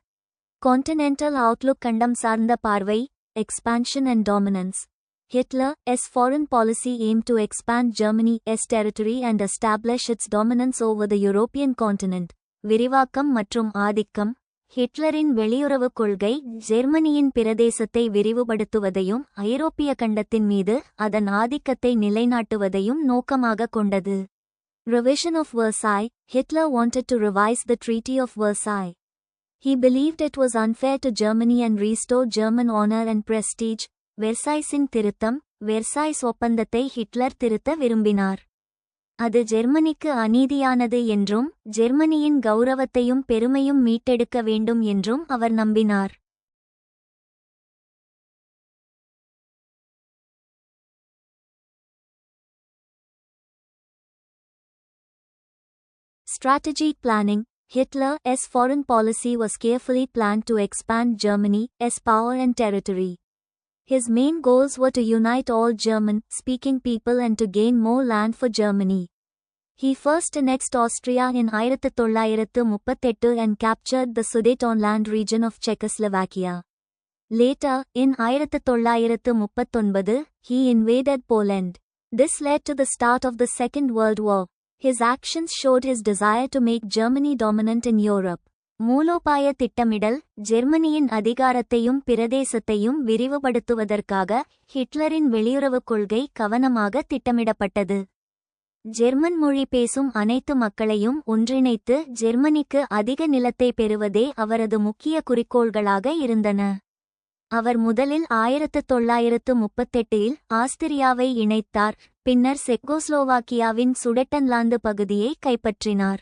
[SPEAKER 1] கான்டினென்டல் அவுட்லுக் கண்டம் சார்ந்த பார்வை, expansion and dominance. Hitler's foreign policy aimed to expand Germany's territory and establish its dominance over the European continent. விரிவாக்கம் மற்றும் ஆதிக்கம். ஹிட்லரின் வெளியுறவுக் கொள்கை ஜெர்மனியின் பிரதேசத்தை விரிவுபடுத்துவதையும் ஐரோப்பிய கண்டத்தின் மீது அதன் ஆதிக்கத்தை நிலைநாட்டுவதையும் நோக்கமாக கொண்டது. Revision of Versailles. Hitler wanted to revise the Treaty of Versailles. He believed it was unfair to Germany and restore German honor and prestige. வெர்சாய்ஸின் திருத்தம். வெர்சாய்ஸ் ஒப்பந்தத்தை ஹிட்லர் திருத்த விரும்பினார். அது ஜெர்மனிக்கு அநீதியானது என்றும் ஜெர்மனியின் கௌரவத்தையும் பெருமையும் மீட்டெடுக்க வேண்டும் என்றும் அவர் நம்பினார். Strategic planning. Hitler's foreign policy was carefully planned to expand Germany's power and territory. His main goals were to unite all German-speaking people and to gain more land for Germany. He first annexed Austria in 1938 and captured the Sudetenland region of Czechoslovakia. Later, in 1939, he invaded Poland. This led to the start of the Second World War. His actions showed his desire to make Germany dominant in Europe. மூலோபாய திட்டமிடல். ஜெர்மனியின் அதிகாரத்தையும் பிரதேசத்தையும் விரிவுபடுத்துவதற்காக ஹிட்லரின் வெளியுறவுக் கொள்கை கவனமாக திட்டமிடப்பட்டது. German மொழி பேசும் அனைத்து மக்களையும் ஒன்றிணைத்து ஜெர்மனிக்கு அதிக நிலத்தை பெறுவதே அவரது முக்கிய குறிக்கோள்களாக இருந்தன. அவர் முதலில் 1938 ஆஸ்திரியாவை இணைத்தார், பின்னர் செக்கோஸ்லோவாக்கியாவின் சுடெட்டன்லாந்து பகுதியை கைப்பற்றினார்.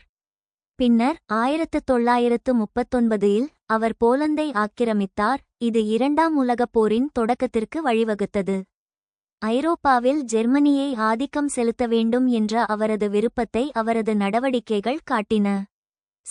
[SPEAKER 1] பின்னர் 1939 அவர் போலந்தை ஆக்கிரமித்தார், இது இரண்டாம் உலகப் போரின் தொடக்கத்திற்கு வழிவகுத்தது. ஐரோப்பாவில் ஜெர்மனியை ஆதிக்கம் செலுத்த வேண்டும் என்ற அவரது விருப்பத்தை அவரது நடவடிக்கைகள் காட்டின.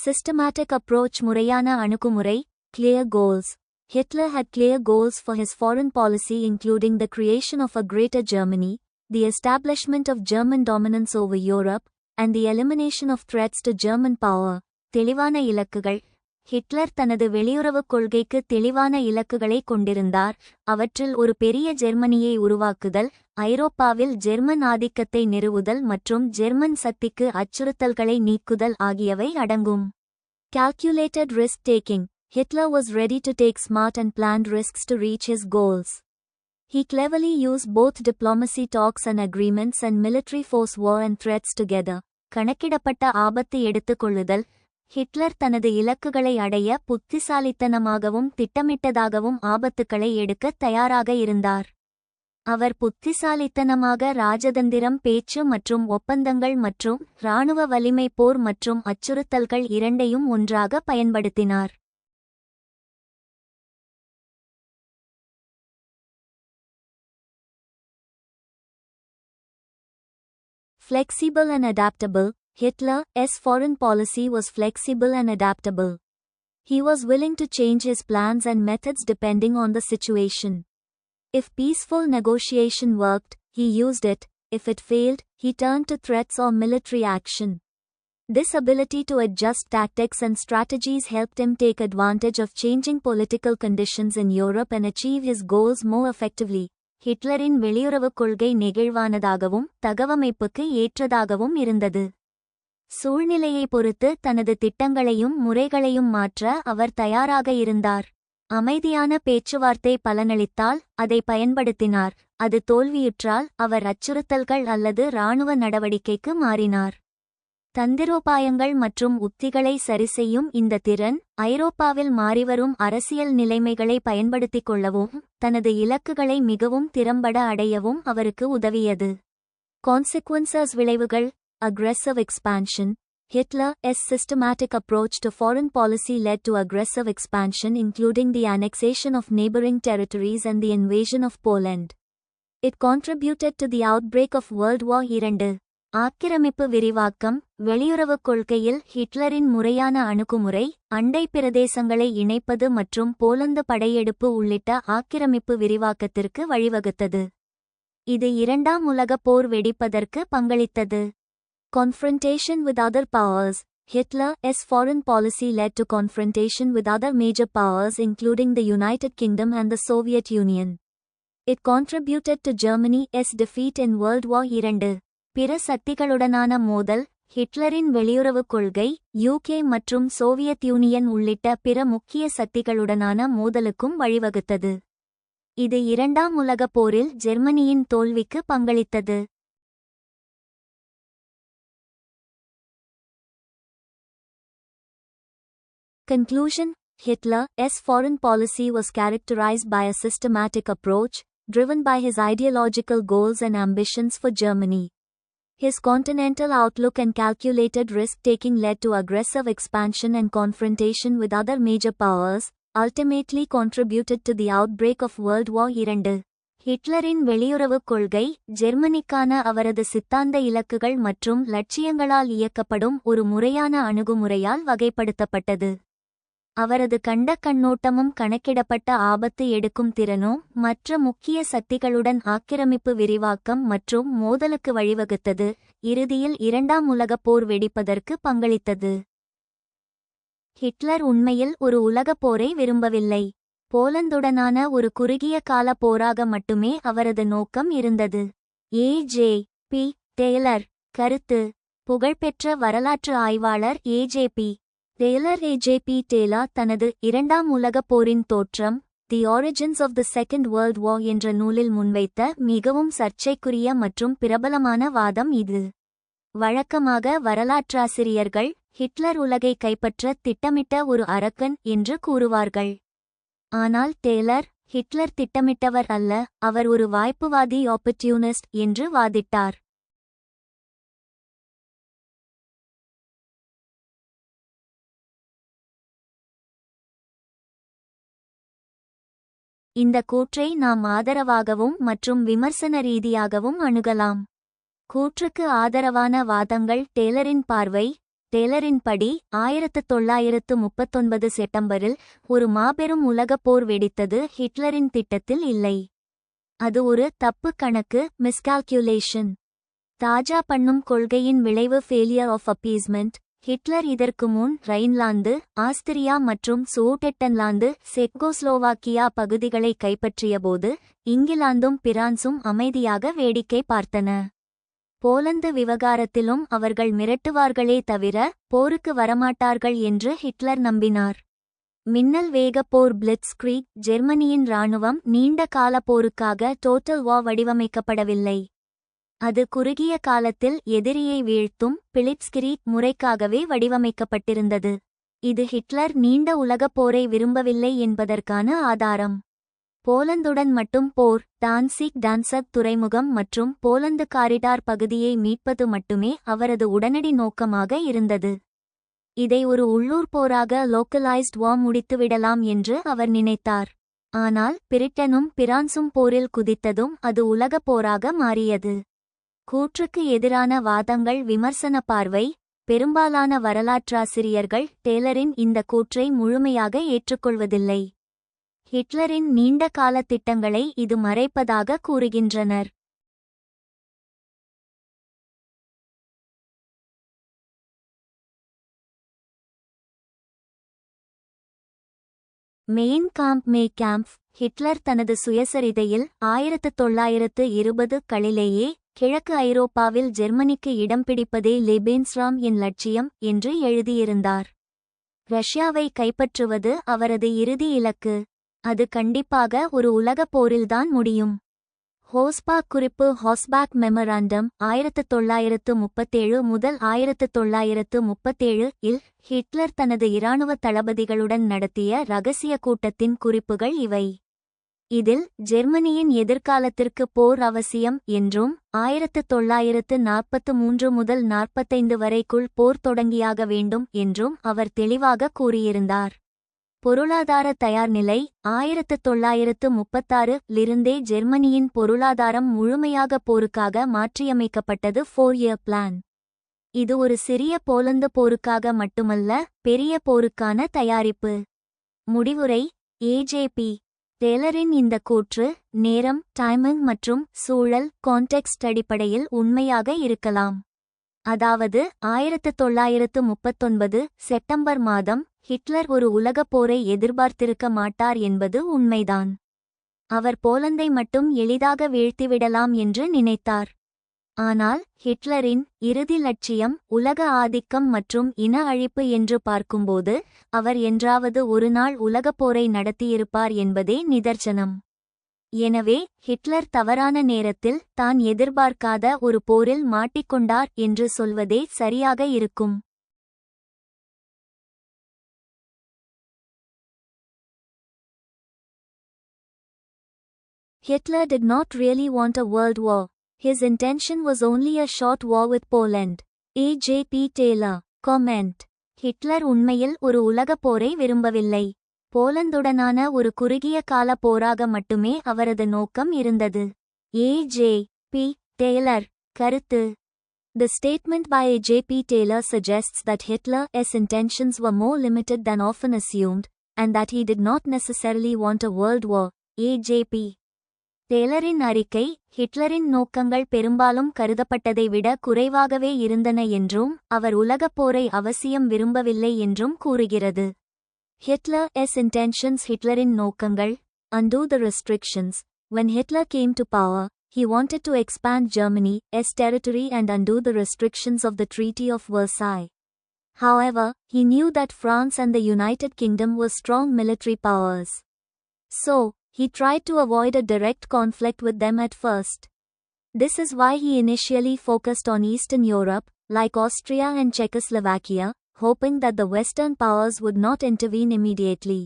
[SPEAKER 1] Systematic approach. முறையான அணுகுமுறை. Clear goals. Hitler had clear goals for his foreign policy, including the creation of a Greater Germany, the establishment of German dominance over Europe, and the elimination of threats to German power. தெளிவான இலக்குகள். Hitler தனது வெளியுறவுக் கொள்கைக்கு தெளிவான இலக்குகளை கொண்டிருந்தார். அவற்றில் ஒரு பெரிய ஜெர்மனியை உருவாக்குதல், ஐரோப்பாவில் ஜெர்மன் ஆதிக்கத்தை நிறுவுதல் மற்றும் ஜெர்மன் சக்திக்கு அச்சுறுத்தல்களை நீக்குதல் ஆகியவை அடங்கும். Calculated risk taking. Hitler was ready to take smart and planned risks to reach his goals. He cleverly used both diplomacy talks and agreements and military force war and threats together. கணக்கிடப்பட்ட ஆபத்து எடுத்துக்கொள்ளுதல். Hitler தனது இலக்குகளை அடைய புத்திசாலித்தனமாகவும் திட்டமிட்டதாகவும் ஆபத்துக்களை எடுக்க தயாராக இருந்தார். அவர் புத்திசாலித்தனமாக ராஜதந்திரம், பேச்சு மற்றும் ஒப்பந்தங்கள் மற்றும் இராணுவ வலிமை, போர் மற்றும் அச்சுறுத்தல்கள் இரண்டையும் ஒன்றாக பயன்படுத்தினார். Flexible and adaptable. Hitler's foreign policy was flexible and adaptable. He was willing to change his plans and methods depending on the situation. If peaceful negotiation worked, he used it. If it failed, he turned to threats or military action. This ability to adjust tactics and strategies helped him take advantage of changing political conditions in Europe and achieve his goals more effectively. ஹிட்லரின் வெளியுறவுக் கொள்கை நெகிழ்வானதாகவும் தகவமைப்புக்கு ஏற்றதாகவும் இருந்தது. சூழ்நிலையை பொறுத்து தனது திட்டங்களையும் முறைகளையும் மாற்ற அவர் தயாராக இருந்தார். அமைதியான பேச்சுவார்த்தை பலனளித்தால் அதை பயன்படுத்தினார். அது தோல்வியுற்றால் அவர் அச்சுறுத்தல்கள் அல்லது இராணுவ நடவடிக்கைக்கு மாறினார். தந்திரோபாயங்கள் மற்றும் உத்திகளை சரிசெய்யும் இந்த திறன் ஐரோப்பாவில் மாறிவரும் அரசியல் நிலைமைகளை பயன்படுத்திக் கொள்ளவும் தனது இலக்குகளை மிகவும் திறம்பட அடையவும் அவருக்கு உதவியது. Consequences. விளைவுகள். Aggressive expansion. Hitler's systematic approach to foreign policy led to aggressive expansion, including the annexation of neighboring territories and the invasion of Poland. It contributed to the outbreak of World War II. ஆக்கிரமிப்பு. விரிவாக்கம். வெளியுறவுக் கொள்கையில் ஹிட்லரின் முறையான அணுகுமுறை அண்டை பிரதேசங்களை இணைப்பது மற்றும் போலந்து படையெடுப்பு உள்ளிட்ட ஆக்கிரமிப்பு விரிவாக்கத்திற்கு வழிவகுத்தது. இது இரண்டாம் உலகப் போர் வெடிப்பதற்கு பங்களித்தது. Confrontation with other powers. Hitler's foreign policy led to confrontation with other major powers including the United Kingdom and the Soviet Union. It contributed to Germany's defeat in World War II. பிற சக்திகளுடனான மோதல் ஹிட்லரின் வெளியுறவுக் கொள்கை UK மற்றும் Soviet union உள்ளிட்ட பிற முக்கிய சக்திகளுடனான மோதலுக்கும் வழிவகுத்தது. இது இரண்டாம் உலகப் போரில் ஜெர்மனியின் தோல்விக்கு பங்களித்தது. Conclusion. Hitler's foreign policy was characterized by a systematic approach, driven by his ideological goals and ambitions for Germany. His continental outlook and calculated risk-taking led to aggressive expansion and confrontation with other major powers, ultimately contributed to the outbreak of World War II. ஹிட்லரின் வெளியுறவுக் கொள்கை ஜெர்மனிக்கான அவரது சித்தாந்த இலக்குகள் மற்றும் லட்சியங்களால் இயக்கப்படும் ஒரு முறையான அணுகுமுறையால் வகைப்படுத்தப்பட்டது. அவரது கண்ணோட்டமும் கணக்கிடப்பட்ட ஆபத்து எடுக்கும் திறனும் மற்ற முக்கிய சக்திகளுடன் ஆக்கிரமிப்பு விரிவாக்கம் மற்றும் மோதலுக்கு வழிவகுத்தது, இறுதியில் இரண்டாம் உலகப் போர் வெடிப்பதற்கு பங்களித்தது. ஹிட்லர் உண்மையில் ஒரு உலகப் போரை விரும்பவில்லை. போலந்துடனான ஒரு குறுகிய கால போராக மட்டுமே அவரது நோக்கம் இருந்தது. A.J.P. டெய்லர் கருத்து. புகழ்பெற்ற வரலாற்று ஆய்வாளர் A.J.P. Taylor A.J.P. டேலர் தனது இரண்டாம் உலகப் போரின் தோற்றம், the origins of the second world war என்ற நூலில் முன்வைத்த மிகவும் சர்ச்சைக்குரிய மற்றும் பிரபலமான வாதம் இது. வழக்கமாக வரலாற்றாசிரியர்கள் ஹிட்லர் உலகை கைப்பற்ற திட்டமிட்ட ஒரு அரக்கன் என்று கூறுவார்கள். ஆனால் டேலர் ஹிட்லர் திட்டமிட்டவர் அல்ல, அவர் ஒரு வாய்ப்புவாதி ஆப்பர்ட்யூனிஸ்ட் என்று வாதிட்டார். இந்த கூற்றை நாம் ஆதரவாகவும் மற்றும் விமர்சன ரீதியாகவும் அணுகலாம். கூற்றுக்கு ஆதரவான வாதங்கள். டேலரின் பார்வை. டேலரின் படி 1939 செப்டம்பரில் ஒரு மாபெரும் உலகப் போர் வெடித்தது ஹிட்லரின் திட்டத்தில் இல்லை. அது ஒரு தப்பு கணக்கு, மிஸ்கால்குலேஷன். தாஜா பண்ணும் கொள்கையின் விளைவு, ஃபெயிலியர் ஆஃப் அப்பீஸ்மெண்ட். ஹிட்லர் இதற்கு முன் ரைன்லாந்து, ஆஸ்திரியா மற்றும் சூடெட்டன்லாந்து, செக்கோஸ்லோவாக்கியா பகுதிகளை கைப்பற்றியபோது இங்கிலாந்தும் பிரான்சும் அமைதியாக வேடிக்கை பார்த்தன. போலந்து விவகாரத்திலும் அவர்கள் மிரட்டுவார்களே தவிர போருக்கு வரமாட்டார்கள் என்று ஹிட்லர் நம்பினார். மின்னல் வேகப் போர் பிளிட்ஸ்கிரீக். ஜெர்மனியின் இராணுவம் நீண்ட கால போருக்காக டோட்டல் வார் வடிவமைக்கப்படவில்லை. அது குறுகிய காலத்தில் எதிரியை வீழ்த்தும் பிளிட்ஸ்கிரீக் முறைக்காகவே வடிவமைக்கப்பட்டிருந்தது. இது ஹிட்லர் நீண்ட உலகப் போரை விரும்பவில்லை என்பதற்கான ஆதாரம். போலந்துடன் மட்டும் போர். டான்சிக் துறைமுகம் மற்றும் போலந்து காரிடார் பகுதியை மீட்பது மட்டுமே அவரது உடனடி நோக்கமாக இருந்தது. இதை ஒரு உள்ளூர் போராக லோக்கலைஸ்ட் வார் முடித்துவிடலாம் என்று அவர் நினைத்தார். ஆனால் பிரிட்டனும் பிரான்சும் போரில் குதித்ததும் அது உலகப் போராக மாறியது. கூற்றுக்கு எதிரான வாதங்கள். விமர்சன பார்வை. பெரும்பாலான வரலாற்றாசிரியர்கள் டேலரின் இந்த கூற்றை முழுமையாக ஏற்றுக்கொள்வதில்லை. ஹிட்லரின் நீண்ட கால திட்டங்களை இது மறைப்பதாக கூறுகின்றனர். Main camp. ஹிட்லர் தனது சுயசரிதையில் 1920களிலேயே கிழக்கு ஐரோப்பாவில் ஜெர்மனிக்கு இடம் பிடிப்பதே லெபென்ஸ்ராம் என் லட்சியம் என்று எழுதியிருந்தார். ரஷ்யாவை கைப்பற்றுவது அவரது இறுதி இலக்கு. அது கண்டிப்பாக ஒரு உலகப் போரில்தான் முடியும். ஹோஸ்பாக் குறிப்பு. ஹாஸ்பாக் மெமராண்டம் 1937 முதல் 1937 இல் ஹிட்லர் தனது இராணுவ தளபதிகளுடன் நடத்திய இரகசிய கூட்டத்தின் குறிப்புகள் இவை. இதில் ஜெர்மனியின் எதிர்காலத்திற்கு போர் அவசியம் என்றும் 1943 முதல் 45 வரைக்குள் போர் தொடங்கியாக வேண்டும் என்றும் அவர் தெளிவாக கூறியிருந்தார். பொருளாதார தயார்நிலை. 1936லிருந்தே ஜெர்மனியின் பொருளாதாரம் முழுமையாக போருக்காக மாற்றியமைக்கப்பட்டது. 4-year plan. இது ஒரு சிறிய போலந்து போருக்காக மட்டுமல்ல, பெரிய போருக்கான தயாரிப்பு. முடிவுரை. A.J.P. டேலரின் இந்த கூற்று நேரம், டைமிங் மற்றும் சூழல் கான்டெக்ஸ்ட் அடிப்படையில் உண்மையாக இருக்கலாம். அதாவது 1939 செப்டம்பர் மாதம் ஹிட்லர் ஒரு உலகப் போரை எதிர்பார்த்திருக்க மாட்டார் என்பது உண்மைதான். அவர் போலந்தை மட்டும் எளிதாக வீழ்த்திவிடலாம் என்று நினைத்தார். ஆனால் ஹிட்லரின் இறுதி லட்சியம் உலக ஆதிக்கம் மற்றும் இன அழிப்பு என்று பார்க்கும்போது அவர் என்றாவது ஒருநாள் உலகப் போரை நடத்தியிருப்பார் என்பதே நிதர்சனம். எனவே ஹிட்லர் தவறான நேரத்தில் தான் எதிர்பார்க்காத ஒரு போரில் மாட்டிக்கொண்டார் என்று சொல்வதே சரியாக இருக்கும். Hitler did not really want a world war. His intention was only a short war with Poland. A.J.P. Taylor, comment. Hitler உண்மையில் ஒரு உலகப் போரை விரும்பவில்லை. போலந்துடனான ஒரு குறுகிய கால போராக மட்டுமே அவரது நோக்கம் இருந்தது. A.J.P. Taylor, கருத்து. The statement by A.J.P. Taylor suggests that Hitler's intentions were more limited than often assumed, and that he did not necessarily want a world war. A.J.P. டேலரின் அறிக்கை ஹிட்லரின் நோக்கங்கள் பெரும்பாலும் கருதப்பட்டதை விட குறைவாகவே இருந்தன என்றும் அவர் உலகப் போரை அவசியம் விரும்பவில்லை என்றும் கூறுகிறது. Hitler's intentions ஹிட்லரின் நோக்கங்கள் undo the restrictions. When Hitler came to power, he wanted to expand Germany's territory and undo the restrictions of the Treaty of Versailles. However, he knew that France and the United Kingdom were strong military powers. So, he tried to avoid a direct conflict with them at first. This is why he initially focused on Eastern Europe, like Austria and Czechoslovakia, hoping that the Western powers would not intervene immediately.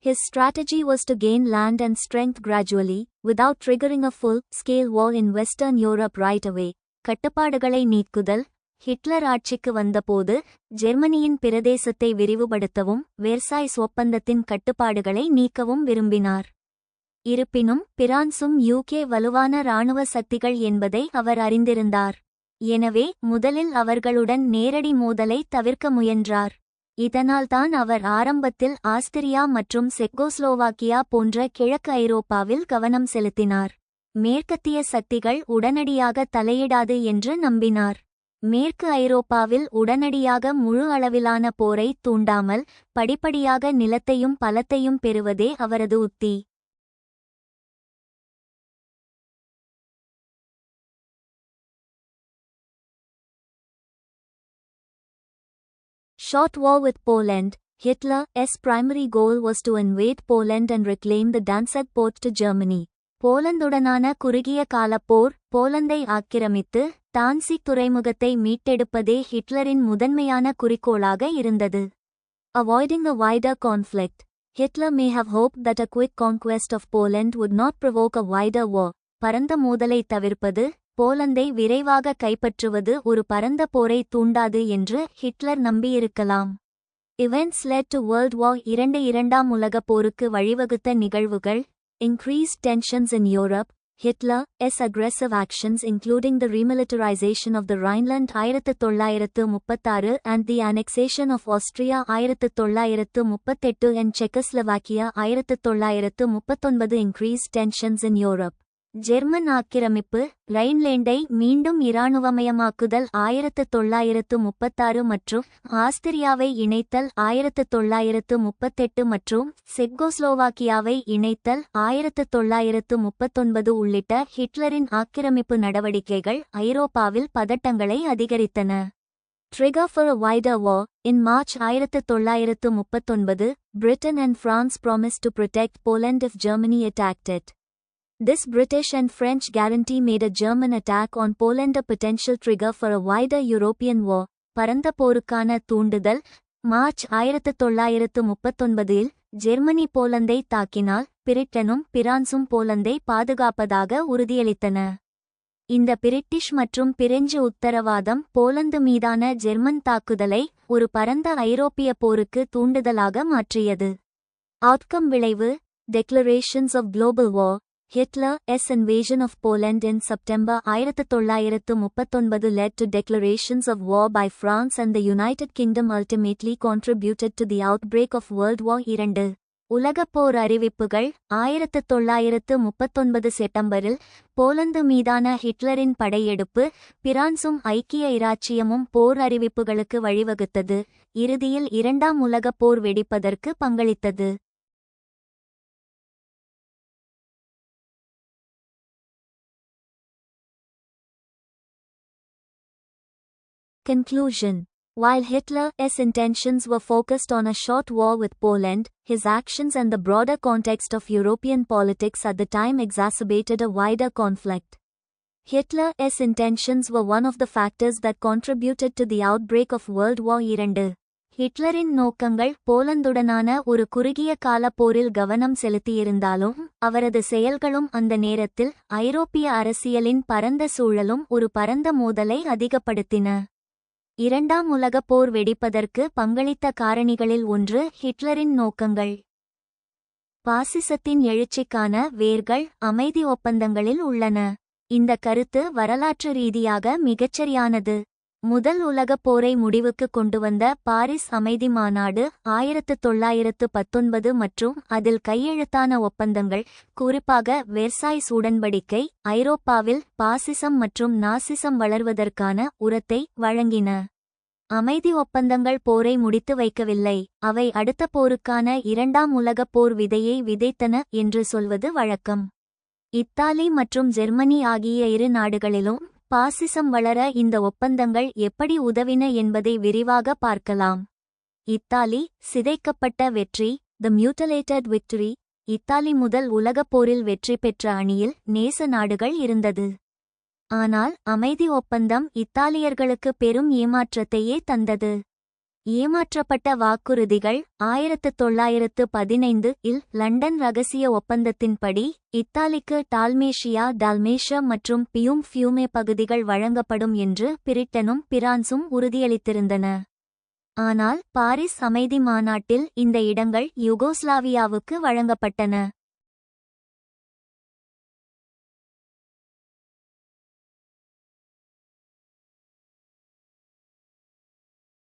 [SPEAKER 1] His strategy was to gain land and strength gradually, without triggering a full-scale war in Western Europe right away. கட்டுப்பாடுகளை நீக்குதல். Hitler ஆட்சிக்கு வந்தபோது ஜெர்மனியின் பிரதேசத்தை விரிவுபடுத்தவும் Versailles ஒப்பந்தத்தின் கட்டுப்பாடுகளை நீக்கவும் விரும்பினார். இருப்பினும் பிரான்சும் UK வலுவான இராணுவ சக்திகள் என்பதை அவர் அறிந்திருந்தார். எனவே முதலில் அவர்களுடன் நேரடி மோதலை தவிர்க்க முயன்றார். இதனால்தான் அவர் ஆரம்பத்தில் ஆஸ்திரியா மற்றும் செக்கோஸ்லோவாக்கியா போன்ற கிழக்கு ஐரோப்பாவில் கவனம் செலுத்தினார். மேற்கத்திய சக்திகள் உடனடியாக தலையிடாது என்று நம்பினார். மேற்கு ஐரோப்பாவில் உடனடியாக முழு அளவிலான போரை தூண்டாமல் படிப்படியாக நிலத்தையும் பலத்தையும் பெறுவதே அவரது உத்தி. Short war with Poland. Hitler's primary goal was to invade Poland and reclaim the Danzig port to Germany. போலந்துடனான குறுகிய கால போர் போலந்தை ஆக்கிரமித்து டான்சிக் துறைமுகத்தை மீட்டெடுப்பதே ஹிட்லரின் முதன்மையான குறிக்கோளாக இருந்தது. Avoiding a wider conflict. Hitler may have hoped that a quick conquest of Poland would not provoke a wider war. பரந்த மோதலை தவிர்ப்பது போலந்தை விரைவாக கைப்பற்றுவது ஒரு பரந்த போரை தூண்டாது என்று Hitler நம்பியிருக்கலாம். Events led to World War II. இரண்டாம் உலகப் போருக்கு வழிவகுத்த நிகழ்வுகள். Increased tensions in Europe. Hitler's aggressive actions including the remilitarization of the Rhineland 1936 and the annexation of Austria 1938 and Czechoslovakia 1939 increased tensions in Europe. German ஆக்கிரமிப்பு ரைன்லேண்டை மீண்டும் இராணுவமயமாக்குதல் 1936 மற்றும் ஆஸ்திரியாவை இணைத்தல் 1938 மற்றும் செக்கோஸ்லோவாக்கியாவை இணைத்தல் 1939 உள்ளிட்ட ஹிட்லரின் ஆக்கிரமிப்பு நடவடிக்கைகள் ஐரோப்பாவில் பதட்டங்களை அதிகரித்தன. Trigger for a wider war. In March 1939, Britain and France promised to protect Poland if Germany attacked it. This British and French guarantee made a German attack on Poland a potential trigger for a wider European war. பரந்த போருக்கான தூண்டுதல். March 1939 இல் Germany போலந்தை தாக்கினால் பிரிட்டனும் பிரான்சும் போலந்தை பாதுகாப்பதாக உறுதியளித்தன. இந்த British மற்றும் French உத்தரவாதம் Poland மீதான German தாக்குதலை ஒரு பரந்த ஐரோப்பிய போருக்கு தூண்டுதலாக மாற்றியது. Outcome விளைவு. Declarations of global war. Hitler's invasion of Poland in September 1939 led to declarations of war by France and the United Kingdom ultimately contributed to the outbreak of World War II. உலகப்போர் அறிவிப்புகள் 1939 செப்டம்பரில் Poland மீதான ஹிட்லரின் படையெடுப்பு பிரான்சும் ஐக்கிய இராச்சியமும் போர் அறிவிப்புகளுக்கு வழிவகுத்தது, இறுதியில் இரண்டாம் உலகப் போர் வெடிப்பதற்கு பங்களித்தது. Conclusion. While Hitler's intentions were focused on a short war with Poland, his actions and the broader context of European politics at the time exacerbated a wider conflict. Hitler's intentions were one of the factors that contributed to the outbreak of World War II. ஹிட்லரின் நோக்கங்கள் போலந்துடனான ஒரு குறுகிய கால போரில் கவனம் செலுத்தியிருந்தாலும் அவரது செயல்களும் அந்த நேரத்தில் ஐரோப்பிய அரசியலின் பரந்த சூழலும் ஒரு பரந்த மோதலை அதிகப்படுத்தின. இரண்டாம் உலகப் போர் வெடிப்பதற்கு பங்களித்த காரணிகளில் ஒன்று ஹிட்லரின் நோக்கங்கள். பாசிசத்தின் எழுச்சிக்கான வேர்கள் அமைதி ஒப்பந்தங்களில் உள்ளன. இந்த கருத்து வரலாற்று ரீதியாக மிகச்சரியானது. முதல் உலகப் போரை முடிவுக்கு கொண்டுவந்த பாரிஸ் அமைதி மாநாடு 1919 மற்றும் அதில் கையெழுத்தான ஒப்பந்தங்கள், குறிப்பாக வெர்சாய்ஸ் உடன்படிக்கை, ஐரோப்பாவில் பாசிசம் மற்றும் நாசிசம் வளர்வதற்கான உரத்தை வழங்கின. அமைதி ஒப்பந்தங்கள் போரை முடித்து வைக்கவில்லை, அவை அடுத்த போருக்கான இரண்டாம் உலகப் போர் விதையை விதைத்தன என்று சொல்வது வழக்கம். இத்தாலி மற்றும் ஜெர்மனி ஆகிய இரு நாடுகளிலும் பாசிசம் வளர இந்த ஒப்பந்தங்கள் எப்படி உதவின என்பதை விரிவாக பார்க்கலாம். இத்தாலி, சிதைக்கப்பட்ட வெற்றி, தி மியூட்டிலேட்டட் விக்டரி. இத்தாலி முதல் உலகப் போரில் வெற்றி பெற்ற அணியில் நேச நாடுகள் இருந்தது. ஆனால் அமைதி ஒப்பந்தம் இத்தாலியர்களுக்கு பெரும் ஏமாற்றத்தையே தந்தது. ஏமாற்றப்பட்ட வாக்குறுதிகள் 1915 இல் லண்டன் இரகசிய ஒப்பந்தத்தின்படி இத்தாலிக்கு டால்மேஷியா மற்றும் ஃபியூமே பகுதிகள் வழங்கப்படும் என்று பிரிட்டனும் பிரான்சும் உறுதியளித்திருந்தன. ஆனால் பாரிஸ் அமைதி மாநாட்டில் இந்த இடங்கள் யுகோஸ்லாவியாவுக்கு வழங்கப்பட்டன.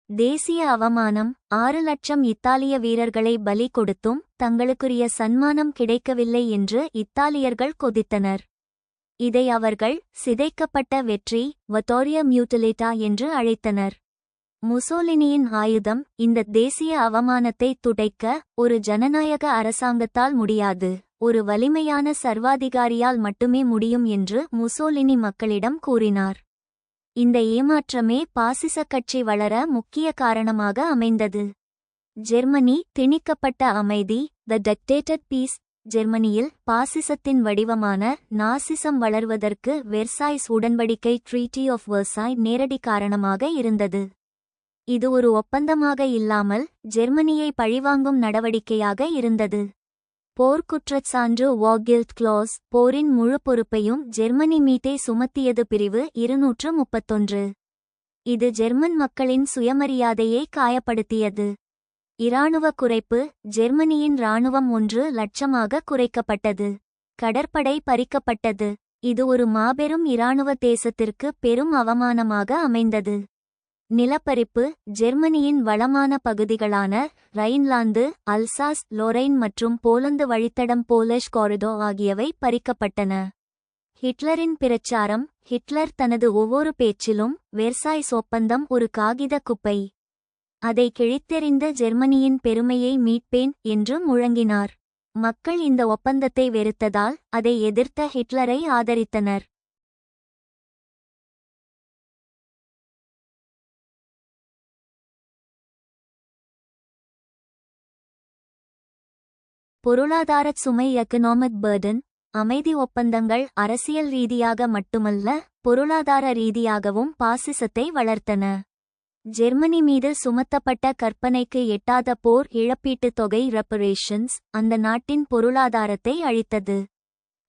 [SPEAKER 1] தேசிய அவமானம். 6 லட்சம் இத்தாலிய வீரர்களை பலி கொடுத்தும் தங்களுக்குரிய சன்மானம் கிடைக்கவில்லை என்று இத்தாலியர்கள் கொதித்தனர். இதை அவர்கள் சிதைக்கப்பட்ட வெற்றி, வட்டோரியா மியூட்டிலேட்டா என்று அழைத்தனர். முசோலினியின் ஆயுதம் இந்த தேசிய அவமானத்தை துடைக்க ஒரு ஜனநாயக அரசாங்கத்தால் முடியாது, ஒரு வலிமையான சர்வாதிகாரியால் மட்டுமே முடியும் என்று முசோலினி மக்களிடம் கூறினார். இந்த ஏமாற்றமே பாசிச கட்சி வளர முக்கிய காரணமாக அமைந்தது. ஜெர்மனி, திணிக்கப்பட்ட அமைதி, த டிக்டேட்டட் பீஸ். ஜெர்மனியில் பாசிசத்தின் வடிவமான நாசிசம் வளர்வதற்கு வெர்சாய்ஸ் உடன்படிக்கை ட்ரீட்டி ஆஃப் வெர்சாய் நேரடி காரணமாக இருந்தது. இது ஒரு ஒப்பந்தமாக இல்லாமல் ஜெர்மனியை பழிவாங்கும் நடவடிக்கையாக இருந்தது. போர்க்குற்றச்சான்று வார் கில்ட் கிளாஸ். போரின் முழு பொறுப்பையும் ஜெர்மனி மீதே சுமத்தியது பிரிவு 231. இது ஜெர்மன் மக்களின் சுயமரியாதையை காயப்படுத்தியது. இராணுவ குறைப்பு. ஜெர்மனியின் இராணுவம் 1 லட்சமாக குறைக்கப்பட்டது. கடற்படை பறிக்கப்பட்டது. இது ஒரு மாபெரும் இராணுவ தேசத்திற்கு பெரும் அவமானமாக அமைந்தது. நிலப்பரிப்பு. ஜெர்மனியின் வளமான பகுதிகளான ரைன்லாந்து, அல்சாஸ், லொரைன் மற்றும் போலந்து வழித்தடம் போலஷ் காரிடோ ஆகியவை பறிக்கப்பட்டன. ஹிட்லரின் பிரச்சாரம். ஹிட்லர் தனது ஒவ்வொரு பேச்சிலும் வெர்சாய்ஸ் ஒப்பந்தம் ஒரு காகித குப்பை, அதை கிழித்தெறிந்த ஜெர்மனியின் பெருமையை மீட்பேன் என்று முழங்கினார். மக்கள் இந்த ஒப்பந்தத்தை வெறுத்ததால் அதை எதிர்த்த ஹிட்லரை ஆதரித்தனர். பொருளாதாரச் சுமை. Economic burden. அமைதி ஒப்பந்தங்கள் அரசியல் ரீதியாக மட்டுமல்ல, பொருளாதார ரீதியாகவும் பாசிசத்தை வளர்த்தன. ஜெர்மனி மீது சுமத்தப்பட்ட கற்பனைக்கு எட்டாத போர் இழப்பீட்டுத் தொகை ரெப்பரேஷன்ஸ் அந்த நாட்டின் பொருளாதாரத்தை அழித்தது.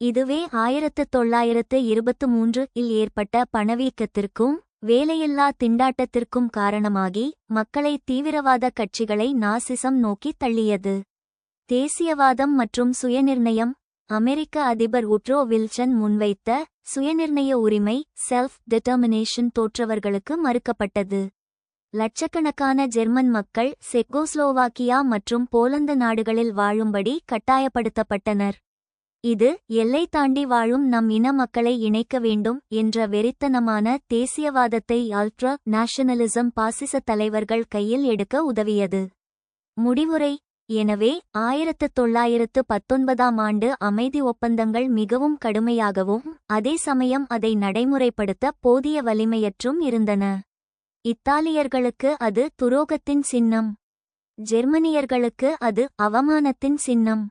[SPEAKER 1] இதுவே 1923 இல் ஏற்பட்ட பணவீக்கத்திற்கும் வேலையில்லா திண்டாட்டத்திற்கும் காரணமாகி மக்களை தீவிரவாத கட்சிகளை நாசிசம் நோக்கி தள்ளியது. தேசியவாதம் மற்றும் சுயநிர்ணயம். அமெரிக்க அதிபர் உட்ரோ வில்சன் முன்வைத்த சுயநிர்ணய உரிமை செல்ஃப் டிட்டர்மினேஷன் தோற்றவர்களுக்கு மறுக்கப்பட்டது. லட்சக்கணக்கான ஜெர்மன் மக்கள் செக்கோஸ்லோவாக்கியா மற்றும் போலந்து நாடுகளில் வாழும்படி கட்டாயப்படுத்தப்பட்டனர். இது எல்லை தாண்டி வாழும் நம் இன மக்களை இணைக்க வேண்டும் என்ற வெறித்தனமான தேசியவாதத்தை அல்ட்ரா நேஷனலிசம் பாசிச தலைவர்கள் கையில் எடுக்க உதவியது. முடிவுரை. எனவே 1919ஆம் ஆண்டு அமைதி ஒப்பந்தங்கள் மிகவும் கடுமையாகவும் அதே சமயம் அதை நடைமுறைப்படுத்த போதிய வலிமையற்றும் இருந்தன. இத்தாலியர்களுக்கு அது துரோகத்தின் சின்னம், ஜெர்மனியர்களுக்கு அது அவமானத்தின் சின்னம்.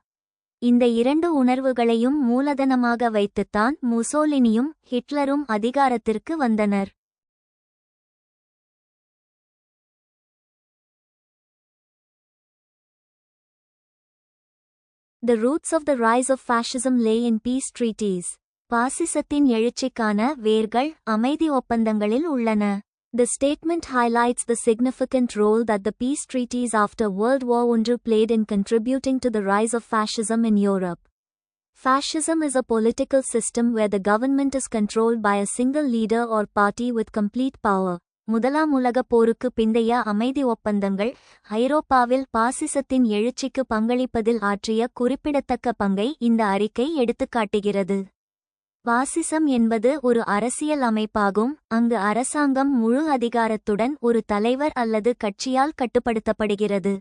[SPEAKER 1] இந்த இரண்டு உணர்வுகளையும் மூலதனமாக வைத்துத்தான் முசோலினியும் ஹிட்லரும் அதிகாரத்திற்கு வந்தனர். The roots of the rise of fascism lay in peace treaties. பாசிசத்தின் எழுச்சிக்கான வேர்கள் அமைதி ஒப்பந்தங்களில் உள்ளன. The statement highlights the significant role that the peace treaties after World War I played in contributing to the rise of fascism in Europe. Fascism is a political system where the government is controlled by a single leader or party with complete power. முதலாம் உலகப் போருக்கு பிந்தைய அமைதி ஒப்பந்தங்கள் ஐரோப்பாவில் பாசிசத்தின் எழுச்சிக்கு பங்களிப்பதில் ஆற்றிய குறிப்பிடத்தக்க பங்கை இந்த அறிக்கை எடுத்துக்காட்டுகிறது. பாசிசம் என்பது ஒரு அரசியல் அமைப்பாகும், அங்கு அரசாங்கம் முழு அதிகாரத்துடன் ஒரு தலைவர் அல்லது கட்சியால் கட்டுப்படுத்தப்படுகிறது.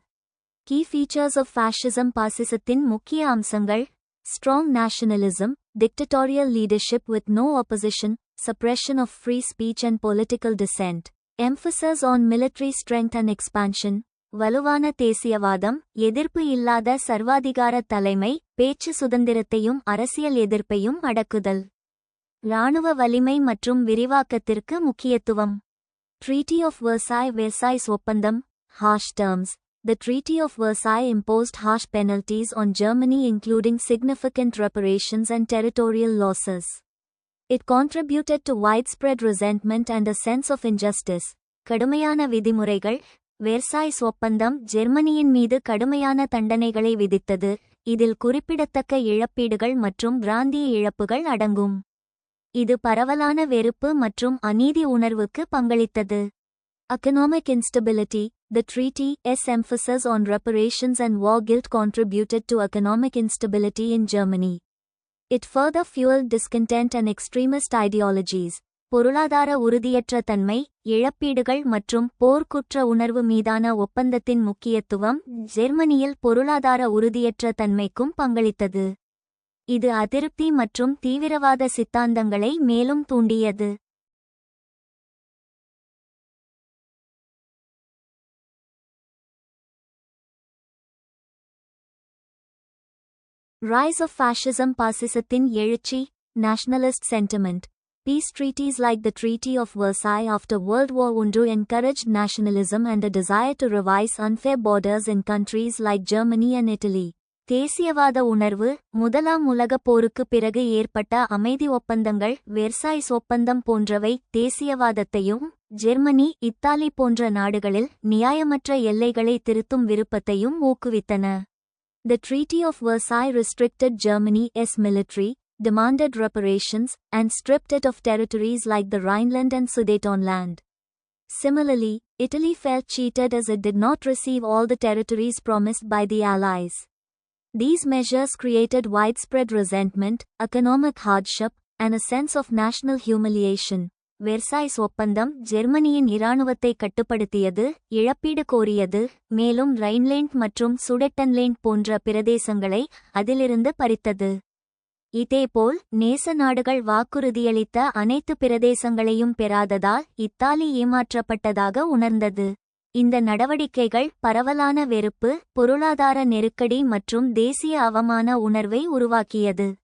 [SPEAKER 1] Key features of fascism. பாசிசத்தின் முக்கிய அம்சங்கள்: strong nationalism, dictatorial leadership with no opposition, suppression of free speech and political dissent, emphasis on military strength and expansion, வலுவான தேசியவாதம், எதிர்ப்பு இல்லாத சர்வாதிகார தலைமை, பேச்சு சுதந்திரத்தையும் அரசியல் எதிர்ப்பையும் அடக்குதல், இராணுவ வலிமை மற்றும் விரிவாக்கத்திற்கு முக்கியத்துவம். Treaty of Versailles. வெர்சாய்ஸ் ஒப்பந்தம். Harsh terms. The Treaty of Versailles imposed harsh penalties on Germany, including significant reparations and territorial losses. It contributed to widespread resentment and a sense of injustice. கடுமையான விதிமுறைகள். Versailles ஒப்பந்தம் ஜெர்மனியின் மீது கடுமையான தண்டனைகளை விதித்தது, இதில் குறிப்பிடத்தக்க இழப்பீடுகள் மற்றும் பிராந்திய இழப்புகள் அடங்கும். இது பரவலான வெறுப்பு மற்றும் அநீதி உணர்வுக்கு பங்களித்தது. Economic instability. The treaty's emphasis on reparations and war guilt contributed to economic instability in Germany. It further fueled discontent and extremist ideologies. பொருளாதார உறுதியற்ற தன்மை, இழப்பீடுகள் மற்றும் போர்க்குற்ற உணர்வு மீதான ஒப்பந்தத்தின் முக்கியத்துவம் ஜெர்மனியில் பொருளாதார உறுதியற்ற தன்மைக்கும் பங்களித்தது. இது அதிருப்தி மற்றும் தீவிரவாத சித்தாந்தங்களை மேலும் தூண்டியது. Rise of fascism. பாசிசத்தின் எழுச்சி. Nationalist sentiment. Peace treaties like the Treaty of Versailles after World War I encouraged nationalism and a desire to revise unfair borders in countries like Germany and Italy. தேசியவாத உணர்வு. முதலாம் உலகப் போருக்கு பிறகு ஏற்பட்ட அமைதி ஒப்பந்தங்கள் வெர்சாய்ஸ் ஒப்பந்தம் போன்றவை தேசியவாதத்தையும் ஜெர்மனி, இத்தாலி போன்ற நாடுகளில் நியாயமற்ற எல்லைகளை திருத்தும் விருப்பத்தையும் ஊக்குவித்தன. The Treaty of Versailles restricted Germany's military, demanded reparations, and stripped it of territories like the Rhineland and Sudetenland. Similarly, Italy felt cheated as it did not receive all the territories promised by the Allies. These measures created widespread resentment, economic hardship, and a sense of national humiliation. Versailles ஒப்பந்தம் ஜெர்மனியின் இராணுவத்தை கட்டுப்படுத்தியது, இழப்பீடு கோரியது, மேலும் Rhineland மற்றும் சுடெட்டன்லேண்ட் போன்ற பிரதேசங்களை அதிலிருந்து பறித்தது. இதேபோல் நேச நாடுகள் வாக்குறுதியளித்த அனைத்து பிரதேசங்களையும் பெறாததால் இத்தாலி ஏமாற்றப்பட்டதாக உணர்ந்தது. இந்த நடவடிக்கைகள் பரவலான வெறுப்பு, பொருளாதார நெருக்கடி மற்றும் தேசிய அவமான உணர்வை உருவாக்கியது.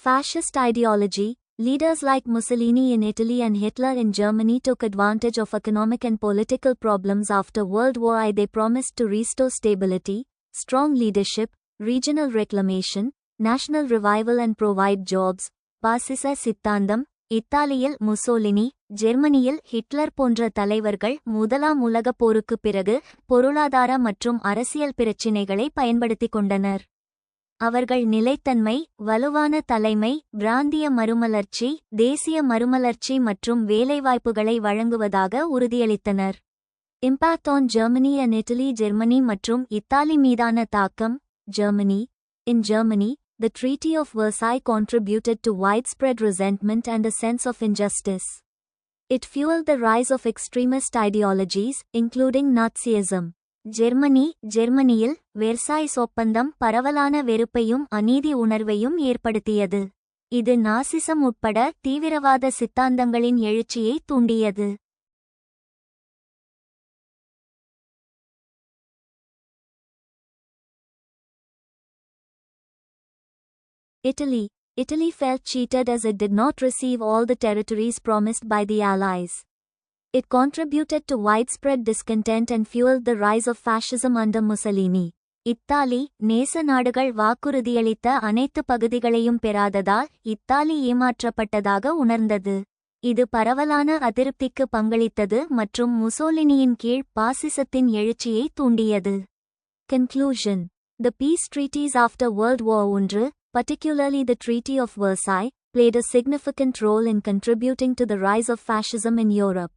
[SPEAKER 1] Fascist ideology. Leaders like Mussolini in Italy and Hitler in Germany took advantage of economic and political problems after World War I. They promised to restore stability, strong leadership, regional reclamation, national revival and provide jobs. பாசிச சித்தாந்தம். இத்தாலியில் Mussolini, ஜெர்மனியில் Hitler போன்ற தலைவர்கள் முதலாம் உலகப் போருக்குப் பிறகு பொருளாதார மற்றும் அரசியல் பிரச்சினைகளை பயன்படுத்திக் கொண்டனர். அவர்கள் நிலைத்தன்மை, வலுவான தலைமை, பிராந்திய மறுமலர்ச்சி, தேசிய மறுமலர்ச்சி மற்றும் வேலைவாய்ப்புகளை வழங்குவதாக உறுதியளித்தனர். Impact on Germany and Italy. Germany மற்றும் இத்தாலி மீதான தாக்கம். Germany. In Germany, the Treaty of Versailles contributed to widespread resentment and a sense of injustice. It fueled the rise of extremist ideologies, including Nazism. ஜெர்மனியில் Versailles ஒப்பந்தம் பரவலான வெறுப்பையும் அநீதி உணர்வையும் ஏற்படுத்தியது. இது நாசிசம் உட்பட தீவிரவாத சித்தாந்தங்களின் எழுச்சியை தூண்டியது. Italy felt cheated as it did not receive all the territories promised by the Allies. It contributed to widespread discontent and fueled the rise of fascism under Mussolini. Italy நேச நாடுகள் வாக்குறுதியளித்த அனைத்து பகுதிகளையும் பெறாததால் இத்தாலி ஏமாற்றப்பட்டதாக உணர்ந்தது. இது பரவலான அதிருப்திக்கு பங்களித்தது மற்றும் முசோலினியின் கீழ் பாசிசத்தின் எழுச்சியை தூண்டியது. Conclusion. The peace treaties after World War I, particularly the Treaty of Versailles, played a significant role in contributing to the rise of fascism in Europe.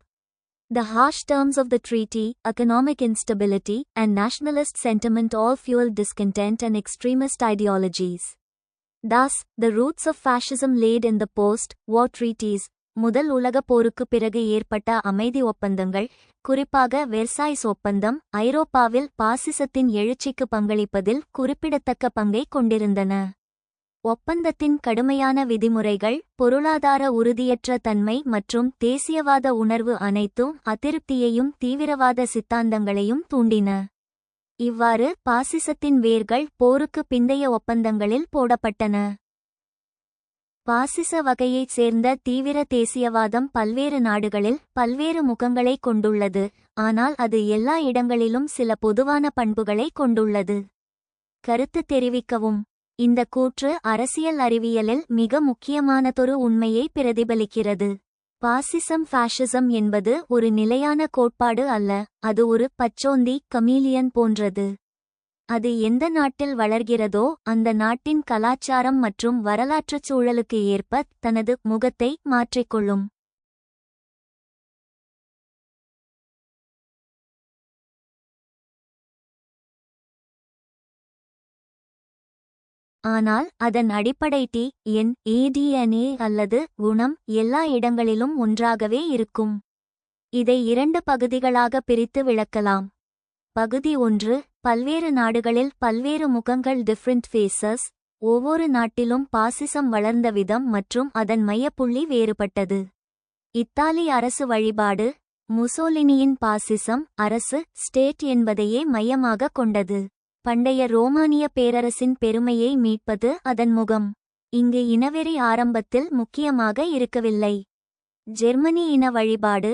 [SPEAKER 1] The harsh terms of the treaty, economic instability, and nationalist sentiment all fueled discontent and extremist ideologies. Thus, the roots of fascism laid in the post-war treaties. முதல் உலகப் போருக்குப் பிறகு ஏற்பட்ட அமைதி ஒப்பந்தங்கள், குறிப்பாக Versailles ஒப்பந்தம், ஐரோப்பாவில் பாசிசத்தின் எழுச்சிக்கு பங்களிப்பதில் குறிப்பிடத்தக்க பங்கை கொண்டிருந்தன. ஒப்பந்தத்தின் கடுமையான விதிமுறைகள், பொருளாதார உறுதியற்ற தன்மை மற்றும் தேசியவாத உணர்வு அனைத்தும் அதிருப்தியையும் தீவிரவாத சித்தாந்தங்களையும் தூண்டின. இவ்வாறு பாசிசத்தின் வேர்கள் போருக்கு பிந்தைய ஒப்பந்தங்களில் போடப்பட்டன. பாசிச வகையைச் சேர்ந்த தீவிர தேசியவாதம் பல்வேறு நாடுகளில் பல்வேறு முகங்களை கொண்டுள்ளது, ஆனால் அது எல்லா இடங்களிலும் சில பொதுவான பண்புகளை கொண்டுள்ளது. கருத்து தெரிவிக்கவும். இந்த கூற்று அரசியல் அறிவியலில் மிக முக்கியமானதொரு உண்மையை பிரதிபலிக்கிறது. பாசிசம் என்பது ஒரு நிலையான கோட்பாடு அல்ல, அது ஒரு பச்சோந்தி கமீலியன் போன்றது. அது எந்த நாட்டில் வளர்கிறதோ அந்த நாட்டின் கலாச்சாரம் மற்றும் வரலாற்றுச் சூழலுக்கு ஏற்ப தனது முகத்தை மாற்றிக்கொள்ளும். ஆனால் அதன் அடிப்படை DNA அல்லது குணம் எல்லா இடங்களிலும் ஒன்றாகவே இருக்கும். இதை 2 பகுதிகளாக பிரித்து விளக்கலாம். பகுதி 1, பல்வேறு நாடுகளில் பல்வேறு முகங்கள் டிஃப்ரெண்ட் ஃபேஸஸ். ஒவ்வொரு நாட்டிலும் பாசிசம் வளர்ந்த விதம் மற்றும் அதன் மையப்புள்ளி வேறுபட்டது. இத்தாலி அரசு வழிபாடு. முசோலினியின் பாசிசம் அரசு ஸ்டேட் என்பதையே மையமாக கொண்டது. பண்டைய ரோமானிய பேரரசின் பெருமையை மீட்பது அதன் முகம். இங்கு இனவெறி ஆரம்பத்தில் முக்கியமாக இருக்கவில்லை. ஜெர்மனி இன வழிபாடு.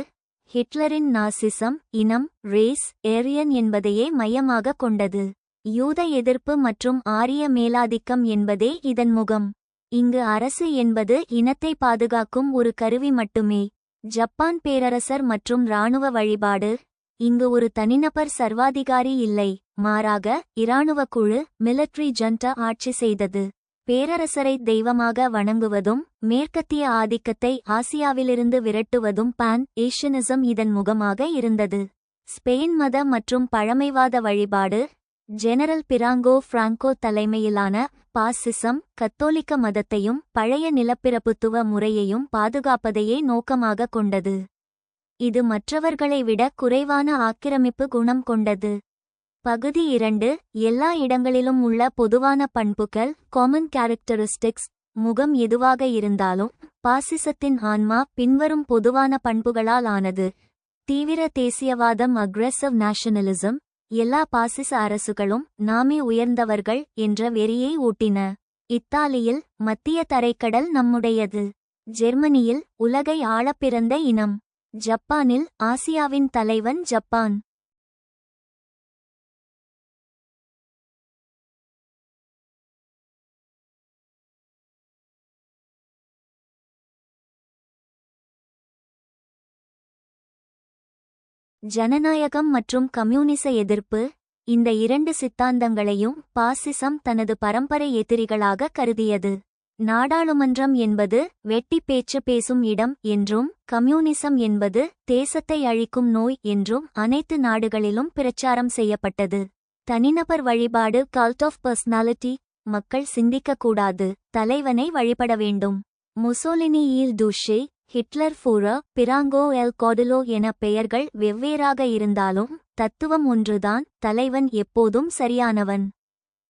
[SPEAKER 1] ஹிட்லரின் நாசிசம் இனம், ரேஸ், ஏரியன் என்பதையே மையமாக கொண்டது. யூத எதிர்ப்பு மற்றும் ஆரிய மேலாதிக்கம் என்பதே இதன் முகம். இங்கு அரசு என்பது இனத்தை பாதுகாக்கும் ஒரு கருவி மட்டுமே. ஜப்பான் பேரரசர் மற்றும் இராணுவ வழிபாடு. இங்கு ஒரு தனிநபர் சர்வாதிகாரி இல்லை, மாறாக இராணுவ குழு மிலிட்டரி ஜண்டா ஆட்சி செய்தது. பேரரசரை தெய்வமாக வணங்குவதும் மேற்கத்திய ஆதிக்கத்தை ஆசியாவிலிருந்து விரட்டுவதும் பான் ஏஷியனிசம் இதன் முகமாக இருந்தது. ஸ்பெயின் மத மற்றும் பழமைவாத வழிபாடு. ஜெனரல் பிராங்கோ தலைமையிலான பாசிசம் கத்தோலிக்க மதத்தையும் பழைய நிலப்பிரபுத்துவ முறையையும் பாதுகாப்பதையே நோக்கமாக கொண்டது. இது மற்றவர்களை விட குறைவான ஆக்கிரமிப்பு குணம் கொண்டது. பகுதி 2, எல்லா இடங்களிலும் உள்ள பொதுவான பண்புகள் காமன் கேரக்டரிஸ்டிக்ஸ். முகம் எதுவாக இருந்தாலும் பாசிசத்தின் ஆன்மா பின்வரும் பொதுவான பண்புகளால் ஆனது. தீவிர தேசியவாதம் அக்ரெசிவ் நேஷனலிசம். எல்லா பாசிச அரசுகளும் நாமே உயர்ந்தவர்கள் என்ற வெறியை ஊட்டின. இத்தாலியில் மத்திய தரைக்கடல் நம்முடையது. ஜெர்மனியில் உலகை ஆளப்பிறந்த இனம். ஜப்பானில் ஆசியாவின் தலைவன் ஜப்பான். ஜனநாயகம் மற்றும் கம்யூனிச எதிர்ப்பு. இந்த 2 சித்தாந்தங்களையும் பாசிசம் தனது பரம்பரை எதிரிகளாக கருதியது. நாடாளுமன்றம் என்பது வெட்டி பேச்சு பேசும் இடம் என்றும் கம்யூனிசம் என்பது தேசத்தை அழிக்கும் நோய் என்றும் அனைத்து நாடுகளிலும் பிரச்சாரம் செய்யப்பட்டது. தனிநபர் வழிபாடு கல்ட் ஆஃப் பர்சனாலிட்டி. மக்கள் சிந்திக்கக்கூடாது, தலைவனை வழிபட வேண்டும். Mussolini il Duce, Hitler Fuhrer, Franco el Caudillo என பெயர்கள் வெவ்வேறாக இருந்தாலும் தத்துவம் ஒன்றுதான், தலைவன் எப்போதும் சரியானவன்.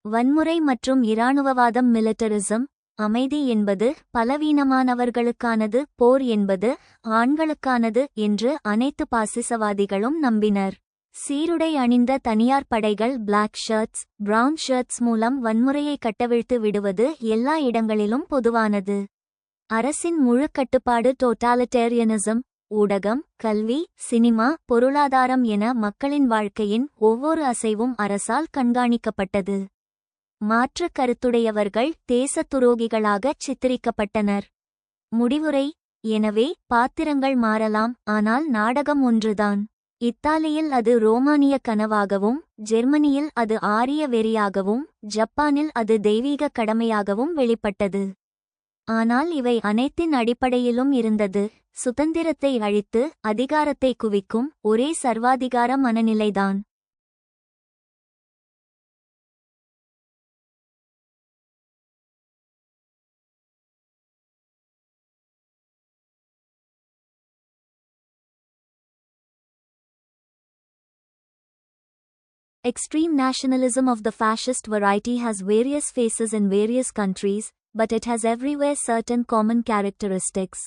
[SPEAKER 1] வன்முறை மற்றும் இராணுவவாதம் மிலிட்டரிசம். அமைதி என்பது பலவீனமானவர்களுக்கானது, போர் என்பது ஆண்களுக்கானது என்று அனைத்து பாசிசவாதிகளும் நம்பினர். சீருடை அணிந்த தனியார் படைகள் பிளாக் ஷர்ட்ஸ், பிரவுன் ஷர்ட்ஸ் மூலம் வன்முறையை கட்டவிழ்த்து விடுவது எல்லா இடங்களிலும் பொதுவானது. அரசின் முழு கட்டுப்பாடு டோட்டாலிட்டேரியனிசம். ஊடகம், கல்வி, சினிமா, பொருளாதாரம் என மக்களின் வாழ்க்கையின் ஒவ்வொரு அசைவும் அரசால் கண்காணிக்கப்பட்டது. மாற்று கருத்துடையவர்கள் தேசத் துரோகிகளாகச் சித்தரிக்கப்பட்டனர். முடிவுரை. எனவே பாத்திரங்கள் மாறலாம், ஆனால் நாடகம் ஒன்றுதான். இத்தாலியில் அது ரோமானிய கனவாகவும், ஜெர்மனியில் அது ஆரிய வெறியாகவும், ஜப்பானில் அது தெய்வீக கடமையாகவும் வெளிப்பட்டது. ஆனால் இவை அனைத்தின் அடிப்படையிலும் இருந்தது சுதந்திரத்தை அழித்து அதிகாரத்தை குவிக்கும் ஒரே சர்வாதிகார மனநிலைதான். Extreme nationalism of the fascist variety has various faces in various countries, but it has everywhere certain common characteristics.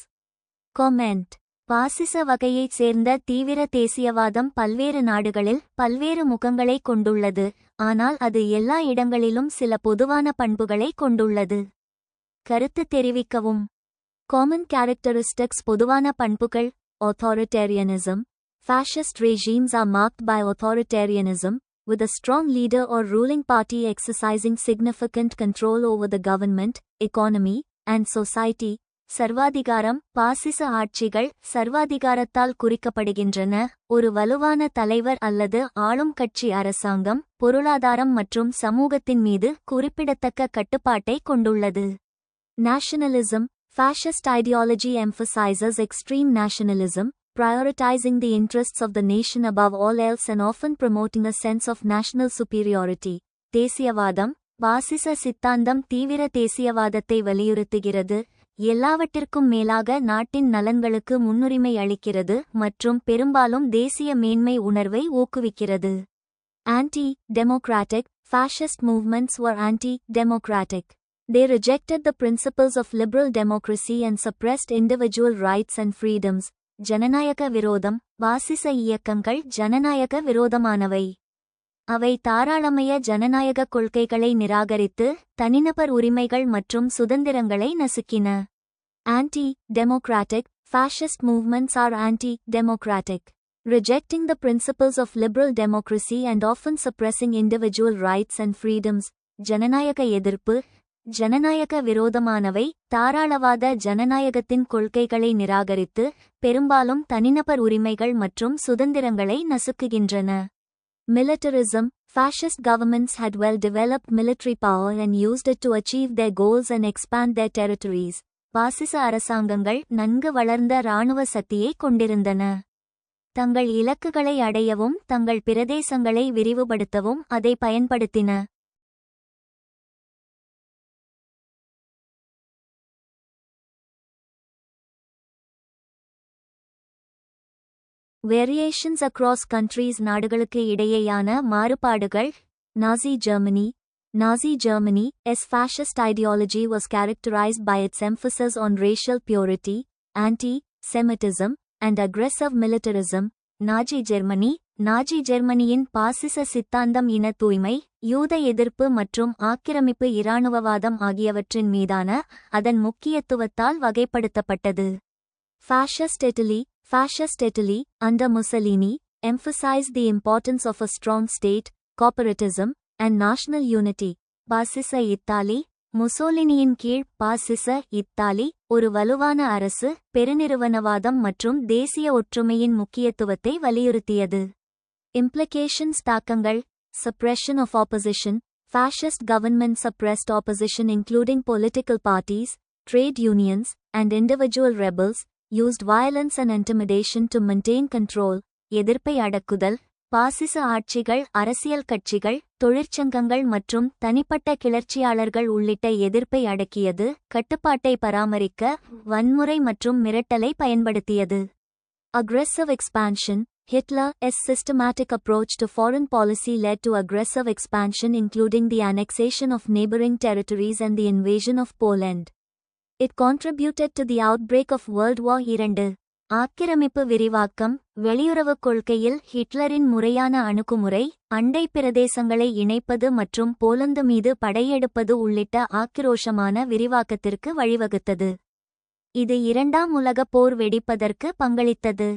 [SPEAKER 1] Comment. பாசிச வகையைச் சேர்ந்த தீவிர தேசியவாதம் பல்வேறு நாடுகளில் பல்வேறு முகங்களைக் கொண்டுள்ளது, ஆனால் அது எல்லா இடங்களிலும் சில பொதுவான பண்புகளைக் கொண்டுள்ளது. கருத்து தெரிவிக்கவும். Common characteristics. பொதுவான பண்புகள். Authoritarianism. Fascist regimes are marked by authoritarianism, with a strong leader or ruling party exercising significant control over the government, economy, and society. சர்வாதிகாரம். பாசிச ஆட்சிகள் சர்வாதிகாரத்தால் குறிக்கப்படுகின்றன, ஒரு வலுவான தலைவர் அல்லது ஆளும் கட்சி அரசாங்கம், பொருளாதாரம் மற்றும் சமூகத்தின் மீது குறிப்பிடத்தக்க கட்டுப்பாட்டை கொண்டுள்ளது. Nationalism. Fascist ideology emphasizes extreme nationalism, prioritizing the interests of the nation above all else and often promoting a sense of national superiority. தேசியவாதம். பாசிச சித்தாந்தம் தீவிர தேசியவாதத்தை வலியுறுத்துகிறது, எல்லாவற்றிற்கும் மேலாக நாட்டின் நலன்களுக்கு முன்னுரிமை அளிக்கிறது மற்றும் பெரும்பாலும் தேசிய மேன்மை உணர்வை ஊக்குவிக்கிறது. Anti-democratic. Fascist movements were anti-democratic. They rejected the principles of liberal democracy and suppressed individual rights and freedoms. ஜனநாயக விரோதம். பாசிச இயக்கங்கள் ஜனநாயக விரோதமானவை. அவை தாராளமய ஜனநாயக கொள்கைகளை நிராகரித்து தனிநபர் உரிமைகள் மற்றும் சுதந்திரங்களை நசுக்கின. Anti-democratic. Fascist movements are anti-democratic. Rejecting the principles of liberal democracy and often suppressing individual rights and freedoms. ஜனநாயக எதிர்ப்பு. ஜனநாயக விரோதமானவை தாராளவாத ஜனநாயகத்தின் கொள்கைகளை நிராகரித்து பெரும்பாலும் தனிநபர் உரிமைகள் மற்றும் சுதந்திரங்களை நசுக்குகின்றன. Militarism. Fascist governments had well-developed military power and used it to achieve their goals and expand their territories. பாசிச அரசாங்கங்கள் நன்கு வளர்ந்த இராணுவ சக்தியை கொண்டிருந்தன. தங்கள் இலக்குகளை அடையவும் தங்கள் பிரதேசங்களை விரிவுபடுத்தவும் அதை பயன்படுத்தின. Variations across countries. நாடுகளுக்கு இடையேயான மாறுபாடுகள். Nazi Germany. Nazi Germany's fascist ideology was characterized by its emphasis on racial purity, anti-Semitism, and aggressive militarism. Nazi Germany. Nazi ஜெர்மனியின் பாசிச சித்தாந்தம் இன தூய்மை, யூத எதிர்ப்பு மற்றும் ஆக்கிரமிப்பு இராணுவவாதம் ஆகியவற்றின் மீதான அதன் முக்கியத்துவத்தால் வகைப்படுத்தப்பட்டது. Fascist Italy. Fascist Italy, under Mussolini, emphasized the importance of a strong state, corporatism, and national unity. பாசிச இத்தாலி. முசோலினியின் கீழ் பாசிச இத்தாலி ஒரு வலுவான அரசு, பெருநிறுவனவாதம் மற்றும் தேசிய ஒற்றுமையின் முக்கியத்துவத்தை வலியுறுத்தியது. Implications. தாக்கங்கள். Suppression of opposition. Fascist government suppressed opposition including political parties, trade unions, and individual rebels, used violence and intimidation to maintain control. எதிர்ப்பை அடக்குதல். பாசிச ஆட்சிகள் அரசியல் கட்சிகள், தொழிற்சங்கங்கள் மற்றும் தனிப்பட்ட கிளர்ச்சியாளர்கள் உள்ளிட்ட எதிர்ப்பை அடக்கியது, கட்டுப்பாட்டை பராமரிக்க வன்முறை மற்றும் மிரட்டலை பயன்படுத்தியது. Aggressive expansion. Hitler's systematic approach to foreign policy led to aggressive expansion including the annexation of neighboring territories and the invasion of Poland. It contributed to the outbreak of World War II. ஆக்கிரமிப்பு விரிவாக்கம். வெளியுறவுக் கொள்கையில் ஹிட்லரின் முறையான அணுகுமுறை, அண்டை பிரதேசங்களை இணைப்பது மற்றும் போலந்து மீது படையெடுப்பது உள்ளிட்ட ஆக்கிரோஷமான விரிவாக்கத்திற்கு வழிவகுத்தது. இது இரண்டாம் உலகப் போர் வெடிப்பதற்கு பங்களித்தது.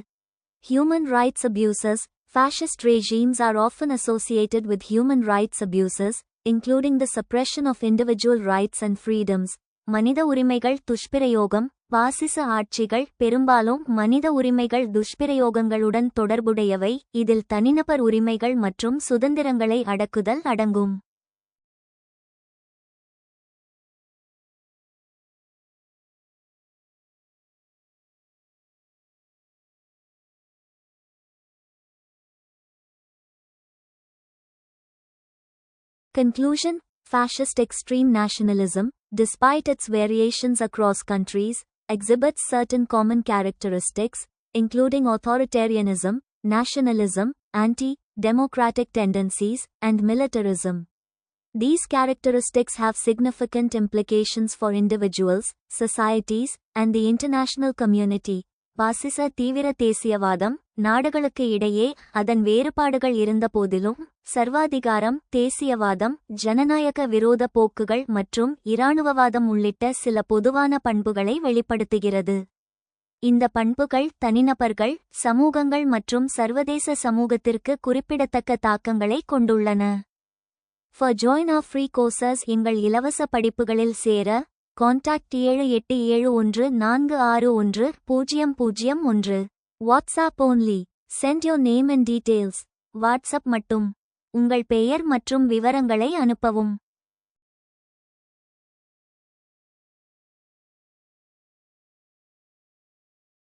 [SPEAKER 1] Human rights abuses. Fascist regimes are often associated with human rights abuses, including the suppression of individual rights and freedoms. மனித உரிமைகள் துஷ்பிரயோகம். பாசிச ஆட்சிகள் பெரும்பாலும் மனித உரிமைகள் துஷ்பிரயோகங்களுடன் தொடர்புடையவை, இதில் தனிநபர் உரிமைகள் மற்றும் சுதந்திரங்களை அடக்குதல் அடங்கும். Conclusion. Fascist extreme nationalism, despite its variations across countries, exhibits certain common characteristics, including authoritarianism, nationalism, anti-democratic tendencies, and militarism. These characteristics have significant implications for individuals, societies, and the international community. பாசிச தீவிர தேசியவாதம். நாடுகளுக்கு இடையே அதன் வேறுபாடுகள் இருந்தபோதிலும், சர்வாதிகாரம், தேசியவாதம், ஜனநாயக விரோத போக்குகள் மற்றும் இராணுவவாதம் உள்ளிட்ட சில பொதுவான பண்புகளை வெளிப்படுத்துகிறது. இந்த பண்புகள் தனிநபர்கள், சமூகங்கள் மற்றும் சர்வதேச சமூகத்திற்கு குறிப்பிடத்தக்க தாக்கங்களை கொண்டுள்ளன. For join our free courses. எங்கள் இலவச படிப்புகளில் சேர contact 7871461001. WhatsApp only. Send your name and details. WhatsApp மட்டும். உங்கள் பெயர் மற்றும் விவரங்களை அனுப்பவும்.